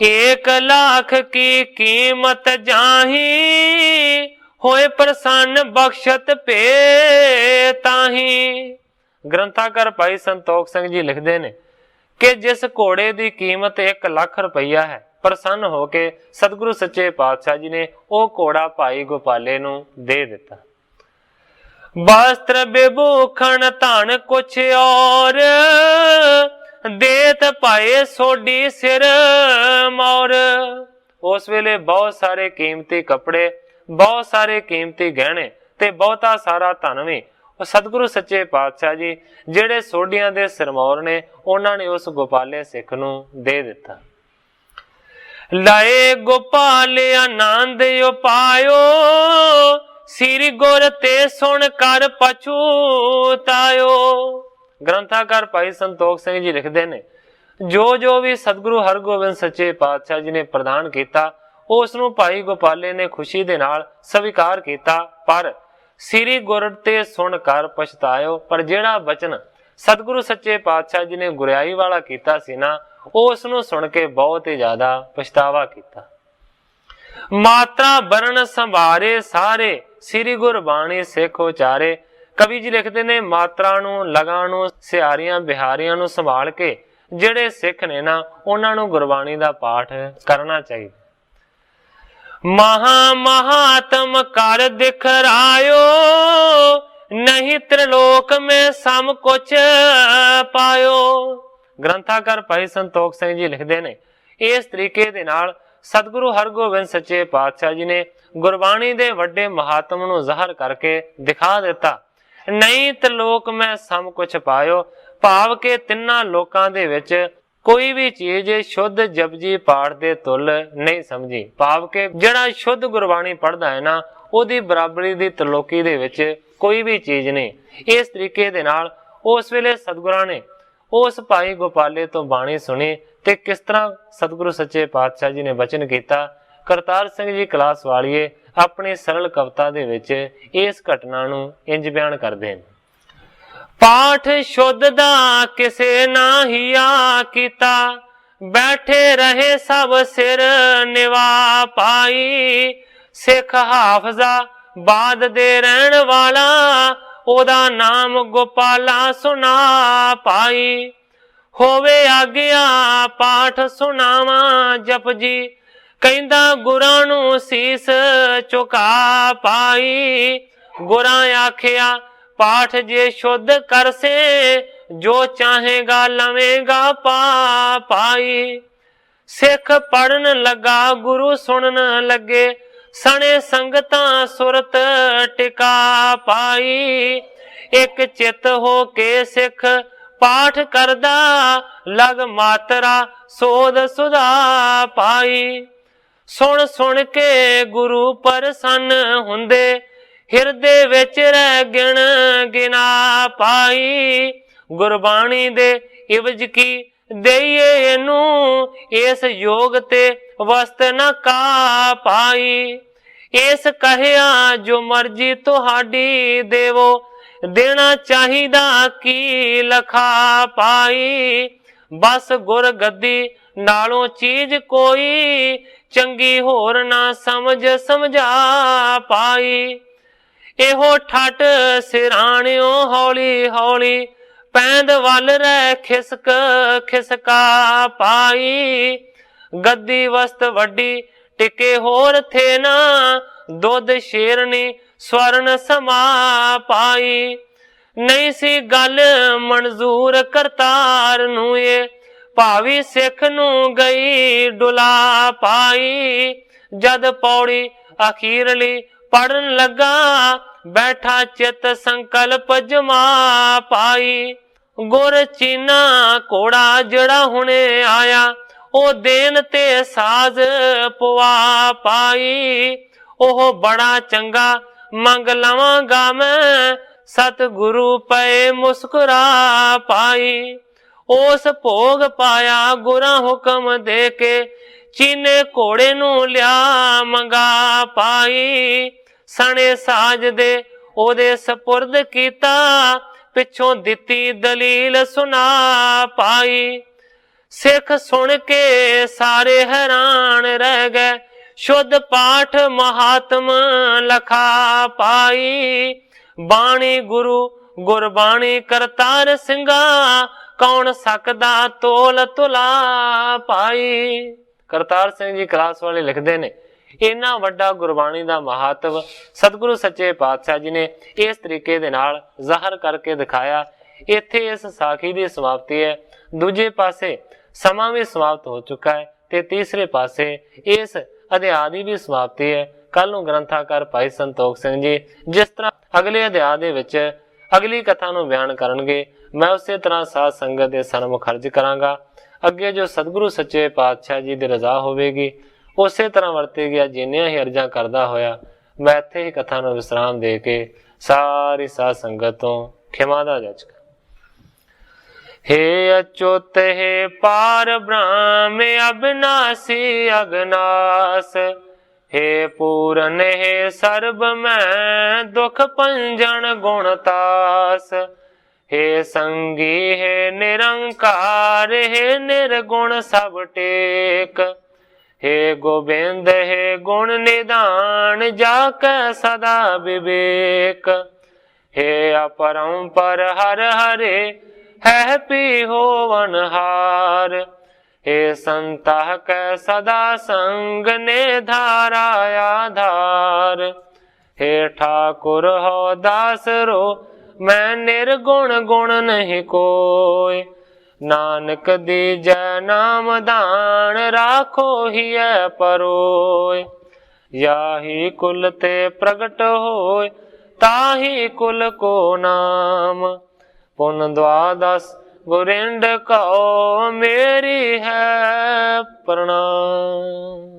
1 ਲੱਖ ਕੀ ਕੀਮਤ ਜਾਹੀ, ਹੋਏ ਪ੍ਰਸੰਨ ਬਖਸ਼ਤ ਭੇ ਤਾਹੀ। ਗ੍ਰੰਥਾਕਾਰ ਭਾਈ ਸੰਤੋਖ ਸਿੰਘ ਜੀ ਲਿਖਦੇ ਨੇ ਕਿ ਜਿਸ ਘੋੜੇ ਦੀ ਕੀਮਤ 1 ਲੱਖ ਰੁਪਈਆ ਹੈ, ਪ੍ਰਸੰਨ ਹੋ ਕੇ ਸਤਿਗੁਰੂ ਸੱਚੇ ਪਾਤਸ਼ਾਹ ਜੀ ਨੇ ਉਹ ਘੋੜਾ ਭਾਈ ਗੋਪਾਲੇ ਨੂੰ ਦੇ ਦਿੱਤਾ। ਵਸਤਰ ਬਿਭੂਖਣ ਧਨ ਕੁਛ ਔਰ, ਦੇਤ ਪਾਏ ਸੋਡੀ ਸਿਰ ਮੌਰ। ਉਸ ਵੇਲੇ ਬਹੁਤ ਸਾਰੇ ਕੀਮਤੀ ਕੱਪੜੇ, ਬਹੁਤ ਸਾਰੇ ਕੀਮਤੀ ਗਹਿਣੇ ਤੇ ਬਹੁਤਾ ਸਾਰਾ ਧਨ ਵੀ ਉਹ ਸਤਿਗੁਰੂ ਸੱਚੇ ਪਾਤਸ਼ਾਹ ਜੀ ਜਿਹੜੇ ਸੋਢੀਆਂ ਦੇ ਸਿਰਮੌਰ ਨੇ, ਉਹਨਾਂ ਨੇ ਉਸ ਗੋਪਾਲੇ ਸਿੱਖ ਨੂੰ ਦੇ ਦਿੱਤਾ। ਲਾਏ ਗੋਪਾਲ ਆਨੰਦ ਉਪਾਇਓ, ਸ੍ਰੀ ਗੁਰ ਤੇ ਸੁਣ ਕਰ ਪਛੂਤਾਇਓ। ਗ੍ਰੰਥਾਕਾਰ ਭਾਈ ਸੰਤੋਖ ਸਿੰਘ ਜੀ ਲਿਖਦੇ ਨੇ, ਜੋ ਵੀ ਸਤਿਗੁਰੂ ਹਰਗੋਬਿੰਦ ਸੱਚੇ ਪਾਤਸ਼ਾਹ ਜੀ ਨੇ ਪ੍ਰਦਾਨ ਕੀਤਾ, ਉਸ ਨੂੰ ਭਾਈ ਗੋਪਾਲੇ ਨੇ ਖੁਸ਼ੀ ਦੇ ਨਾਲ ਸਵੀਕਾਰ ਕੀਤਾ। ਪਰ ਸ੍ਰੀ ਗੁਰ ਤੇ ਸੁਣ ਕਰ ਪਛਤਾਇਓ। ਪਰ ਜਿਹੜਾ ਬਚਨ ਸਤਿਗੁਰੂ ਸੱਚੇ ਪਾਤਸ਼ਾਹ ਜੀ ਨੇ ਗੁਰਿਆਈ ਵਾਲਾ ਕੀਤਾ ਸੀ ਨਾ, ਉਸ ਨੂੰ ਸੁਣ ਕੇ ਬਹੁਤ ਹੀ ਜ਼ਿਆਦਾ ਪਛਤਾਵਾ ਕੀਤਾ। ਮਾਤਰਾ ਵਰਣ ਸੰਭਾਰੇ ਸਾਰੇ, ਸ੍ਰੀ ਗੁਰਬਾਣੀ ਸਿੱਖ ਉਚਾਰੇ। ਕਵੀ ਜੀ ਲਿਖਦੇ ਨੇ, ਮਾਤਰਾ ਨੂੰ, ਲਗਾ ਨੂੰ, ਸਿਹਾਰੀਆਂ ਬਿਹਾਰੀਆਂ ਨੂੰ ਸੰਭਾਲ ਕੇ ਜਿਹੜੇ ਸਿੱਖ ਨੇ ਨਾ, ਉਹਨਾਂ ਨੂੰ ਗੁਰਬਾਣੀ ਦਾ ਪਾਠ ਕਰਨਾ ਚਾਹੀਦਾ। ਮਹਾ ਮਹਾਤਮ ਕਰ ਦਿਖਰਾਇਓ, ਨਹੀਂ ਤ੍ਰਿਲੋਕ ਮੈਂ ਸਮ ਕੁਛ ਪਾਇਓ। ਗ੍ਰੰਥਾਕਾਰ ਭਾਈ ਸੰਤੋਖ ਸਿੰਘ ਜੀ ਲਿਖਦੇ ਨੇ, ਇਸ ਤਰੀਕੇ ਦੇ ਨਾਲ ਸਤਿਗੁਰੂ ਹਰਗੋਬਿੰਦ ਸੱਚੇ ਪਾਤਸ਼ਾਹ ਜੀ ਨੇ ਗੁਰਬਾਣੀ ਦੇ ਵੱਡੇ ਮਹਾਤਮ ਨੂੰ ਜ਼ਾਹਰ ਕਰਕੇ ਦਿਖਾ ਦਿੱਤਾ। ਨਹੀਂ ਤ੍ਰਿਲੋਕ ਮੈਂ ਸਮ ਕੁਛ ਪਾਇਓ, ਭਾਵ ਕਿ ਤਿੰਨਾਂ ਲੋਕਾਂ ਦੇ ਵਿੱਚ ਕੋਈ ਵੀ ਚੀਜ਼ ਸ਼ੁੱਧ ਜਪਜੀ ਪਾਠ ਦੇ ਤੁਲ ਨਹੀਂ ਸਮਝੀ। ਭਾਵ ਕਿ ਜਿਹੜਾ ਸ਼ੁੱਧ ਗੁਰਬਾਣੀ ਪੜ੍ਹਦਾ ਹੈ ਨਾ, ਉਹਦੀ ਬਰਾਬਰੀ ਦੀ ਤ੍ਰਿਲੋਕੀ ਦੇ ਵਿੱਚ ਕੋਈ ਵੀ ਚੀਜ਼ ਨਹੀਂ। ਇਸ ਤਰੀਕੇ ਦੇ ਨਾਲ ਉਸ ਵੇਲੇ ਸਤਿਗੁਰਾਂ ਨੇ ਉਸ ਭਾਈ ਗੋਪਾਲੇ ਤੋਂ ਬਾਣੀ ਸੁਣੀ ਤੇ ਕਿਸ ਤਰ੍ਹਾਂ ਸਤਿਗੁਰੂ ਸੱਚੇ ਪਾਤਸ਼ਾਹ ਜੀ ਨੇ ਬਚਨ ਕੀਤਾ ਕਰਤਾਰ ਸਿੰਘ ਜੀ ਕਲਾਸ ਵਾਲੀਏ ਆਪਣੀ ਸਰਲ ਕਵਿਤਾ ਦੇ ਵਿੱਚ ਇਸ ਘਟਨਾ ਨੂੰ ਇੰਜ ਬਿਆਨ ਕਰਦੇ ਨੇ। ਪਾਠ ਸ਼ੁੱਧ ਦਾ ਕਿਸੇ ਨਾ ਹੀਆ ਕੀਤਾ, ਬੈਠੇ ਰਹੇ ਸਭ ਸਿਰ ਨਿਵਾ ਪਾਈ। ਸਿੱਖ ਹਾਫਜ਼ਾ ਬਾਦ ਦੇ ਰਹਿਣ ਵਾਲਾ, ਉਹਦਾ ਨਾਮ ਗੋਪਾਲਾ ਸੁਨਾ ਪਾਈ। ਹੋਵੇ ਆਗਿਆ ਪਾਠ ਸੁਣਾਵਾਂ ਜਪਜੀ, ਕਹਿੰਦਾ ਗੁਰਾਂ ਨੂੰ ਸੀਸ ਝੁਕਾ ਪਾਈ। ਗੁਰਾਂ ਆਖਿਆ ਪਾਠ ਜੇ ਸ਼ੁੱਧ ਕਰਸੇ, ਜੋ ਚਾਹੇਗਾ ਲਵੇਂਗਾ ਪਾ ਪਾਈ। ਸਿੱਖ ਪੜਨ ਲੱਗਾ ਗੁਰੂ ਸੁਣਨ ਲੱਗੇ, ਸਣੇ ਸੰਗਤਾਂ ਸੁਰਤ ਟਿਕਾ ਪਾਈ। ਇੱਕ ਚਿੱਤ ਹੋ ਕੇ ਸਿੱਖ ਪਾਠ ਕਰਦਾ, ਲਗ ਮਾਤਰਾ ਸੋਧ ਸੁਧਾ ਪਾਈ। ਸੁਣ ਸੁਣ ਕੇ ਗੁਰੂ ਪ੍ਰਸੰਨ ਹੁੰਦੇ, ਹਿਰਦੇ ਵਿੱਚ ਰਹਿ ਗਿਣ ਗਿਨਾ ਪਾਈ। ਗੁਰਬਾਣੀ ਦੇ ਇਵਜ ਕੀ ਦੇਈਏ ਇਹਨੂੰ, ਇਸ ਯੋਗ ਤੇ ਵਸਤ ਨਾ ਕਾ ਪਾਈ। ਇਸ ਕਹਿਆ ਜੋ ਮਰਜ਼ੀ ਤੁਹਾਡੀ ਦੇਵੋ, ਦੇਣਾ ਚਾਹੀਦਾ ਕੀ ਲਖਾ ਪਾਈ। ਬਸ ਗੁਰ ਗੱਦੀ ਨਾਲੋਂ ਚੀਜ਼ ਕੋਈ, ਚੰਗੀ ਹੋਰ ਨਾ ਸਮਝ ਸਮਝਾ ਪਾਈ। ਇਹੋ ਠੱਟ ਸਿਰਾਣਿਓ ਹੌਲੀ ਹੌਲੀ, ਪੈਂਦ ਵੱਲ ਰਹਿ ਖਿਸਕ ਖਿਸਕਾ ਪਾਈ। ਗੱਦੀ ਵਸਤ ਵੱਡੀ ਟਿਕੇ ਹੋਰ ਥੇ ਨਾ, ਦੁੱਧ ਸ਼ੇਰਨੀ ਸਵਰਨ ਸਮਾ ਪਾਈ। ਨਹੀਂ ਸੀ ਗੱਲ ਮਨਜ਼ੂਰ ਕਰਤਾਰ ਨੂੰ, ਇਹ ਭਾਵੀ ਸਿੱਖ ਨੂੰ ਗਈ ਡੁਲਾ ਪਾਈ। ਜਦ ਪੌੜੀ ਅਖੀਰਲੀ ਪੜਨ ਲੱਗਾ, ਬੈਠਾ ਚਿੱਤ ਸੰਕਲਪ ਜਮਾ ਪਾਈ। ਗੁਰ ਚੀਨਾ ਘੋੜਾ ਜਿਹੜਾ ਹੁਣੇ ਆਇਆ, ਉਹ ਦੇਨ ਤੇ ਸਾਜ਼ ਪਵਾ ਪਾਈ। ਉਹ ਬੜਾ ਚੰਗਾ ਮੰਗ ਲਵਾਂਗਾ ਮੈਂ, ਸਤਿਗੁਰੂ ਪਏ ਮੁਸਕਰਾ ਪਾਈ। ਉਸ ਭੋਗ ਪਾਇਆ ਗੁਰਾਂ ਹੁਕਮ ਦੇ ਕੇ, ਚੀਨੇ ਘੋੜੇ ਨੂੰ ਲਿਆ ਮੰਗਾ ਪਾਈ। ਸਣੇ ਸਾਜ ਦੇ ਉਹਦੇ ਸਪੁਰਦ ਕੀਤਾ, ਪਿੱਛੋਂ ਦਿੱਤੀ ਦਲੀਲ ਸੁਨਾ ਪਾਈ। ਸਿੱਖ ਸੁਣ ਕੇ ਸਾਰੇ ਹੈਰਾਨ ਰਹਿ ਗਏ, ਸ਼ੁੱਧ ਪਾਠ ਮਹਾਤਮ ਲਖਾ ਪਾਈ। ਬਾਣੀ ਗੁਰੂ ਗੁਰਬਾਣੀ ਕਰਤਾਰ ਸਿੰਘਾ, ਕੌਣ ਸਕਦਾ ਤੋਲ ਤੁਲਾ ਪਾਈ। ਕਰਤਾਰ ਸਿੰਘ ਜੀ ਕਲਾਸ ਵਾਲੇ ਲਿਖਦੇ ਨੇ, ਇੰਨਾ ਵੱਡਾ ਗੁਰਬਾਣੀ ਦਾ ਮਹੱਤਵ ਸਤਿਗੁਰੂ ਸੱਚੇ ਪਾਤਸ਼ਾਹ ਜੀ ਨੇ ਇਸ ਤਰੀਕੇ ਦੇ ਨਾਲ ਜ਼ਾਹਰ ਕਰਕੇ ਦਿਖਾਇਆ। ਇੱਥੇ ਇਸ ਸਾਖੀ ਦੀ ਸਮਾਪਤੀ ਹੈ। ਦੂਜੇ ਪਾਸੇ ਸਮਾਂ ਵੀ ਸਮਾਪਤ ਹੋ ਚੁੱਕਾ ਹੈ ਤੇ ਤੀਸਰੇ ਪਾਸੇ ਇਸ ਅਧਿਆਇ ਦੀ ਵੀ ਸਮਾਪਤੀ ਹੈ। ਕੱਲ ਨੂੰ ਗ੍ਰੰਥਾਕਾਰ ਭਾਈ ਸੰਤੋਖ ਸਿੰਘ ਜੀ ਜਿਸ ਤਰ੍ਹਾਂ ਅਗਲੇ ਅਧਿਆਇ ਦੇ ਵਿੱਚ ਅਗਲੀ ਕਥਾ ਨੂੰ ਬਿਆਨ ਕਰਨਗੇ, ਮੈਂ ਉਸੇ ਤਰ੍ਹਾਂ ਸਾਧ ਸੰਗਤ ਦੇ ਸਨਮੁਖ ਅਰਜ਼ ਕਰਾਂਗਾ। ਅੱਗੇ ਜੋ ਸਤਿਗੁਰੂ ਸੱਚੇ ਪਾਤਸ਼ਾਹ ਜੀ ਦੀ ਰਜ਼ਾ ਹੋਵੇਗੀ ਉਸੇ ਤਰ੍ਹਾਂ ਵਰਤੇ ਗਿਆ। ਜਿੰਨੀਆਂ ਹੀ ਅਰਜ਼ਾਂ ਕਰਦਾ ਹੋਇਆ ਮੈਂ ਇੱਥੇ ਹੀ ਕਥਾ ਨੂੰ ਵਿਸਰਾਮ ਦੇ ਕੇ ਸਾਰੀ ਸਾਧ ਸੰਗਤ ਤੋਂ ਖਿਮਾ ਦਾ ਜਾਚਕ। हे अच्युत हे पार ब्रह्म अविनाशी अगनास, हे पूरन हे सर्ब मैं दुख पंजन गुणतास, हे संगी हे निरंकार हे निर्गुण सब टेक, हे गोबिंद हे गुण निदान जाके सदा विवेक, हे अपरंपर हर हरे है पी होवनहार, हे संतः कै सदा संग ने धारा आधार, हे ठाकुर हो दास रो मैं निर्गुण गुण नहीं कोय, नानक दीजै नाम दान राखो हिय परोय, याही कुल ते प्रगट होय ताही कुल को नाम, पुन द्वादश गुरिंड कहो मेरी है प्रणाम।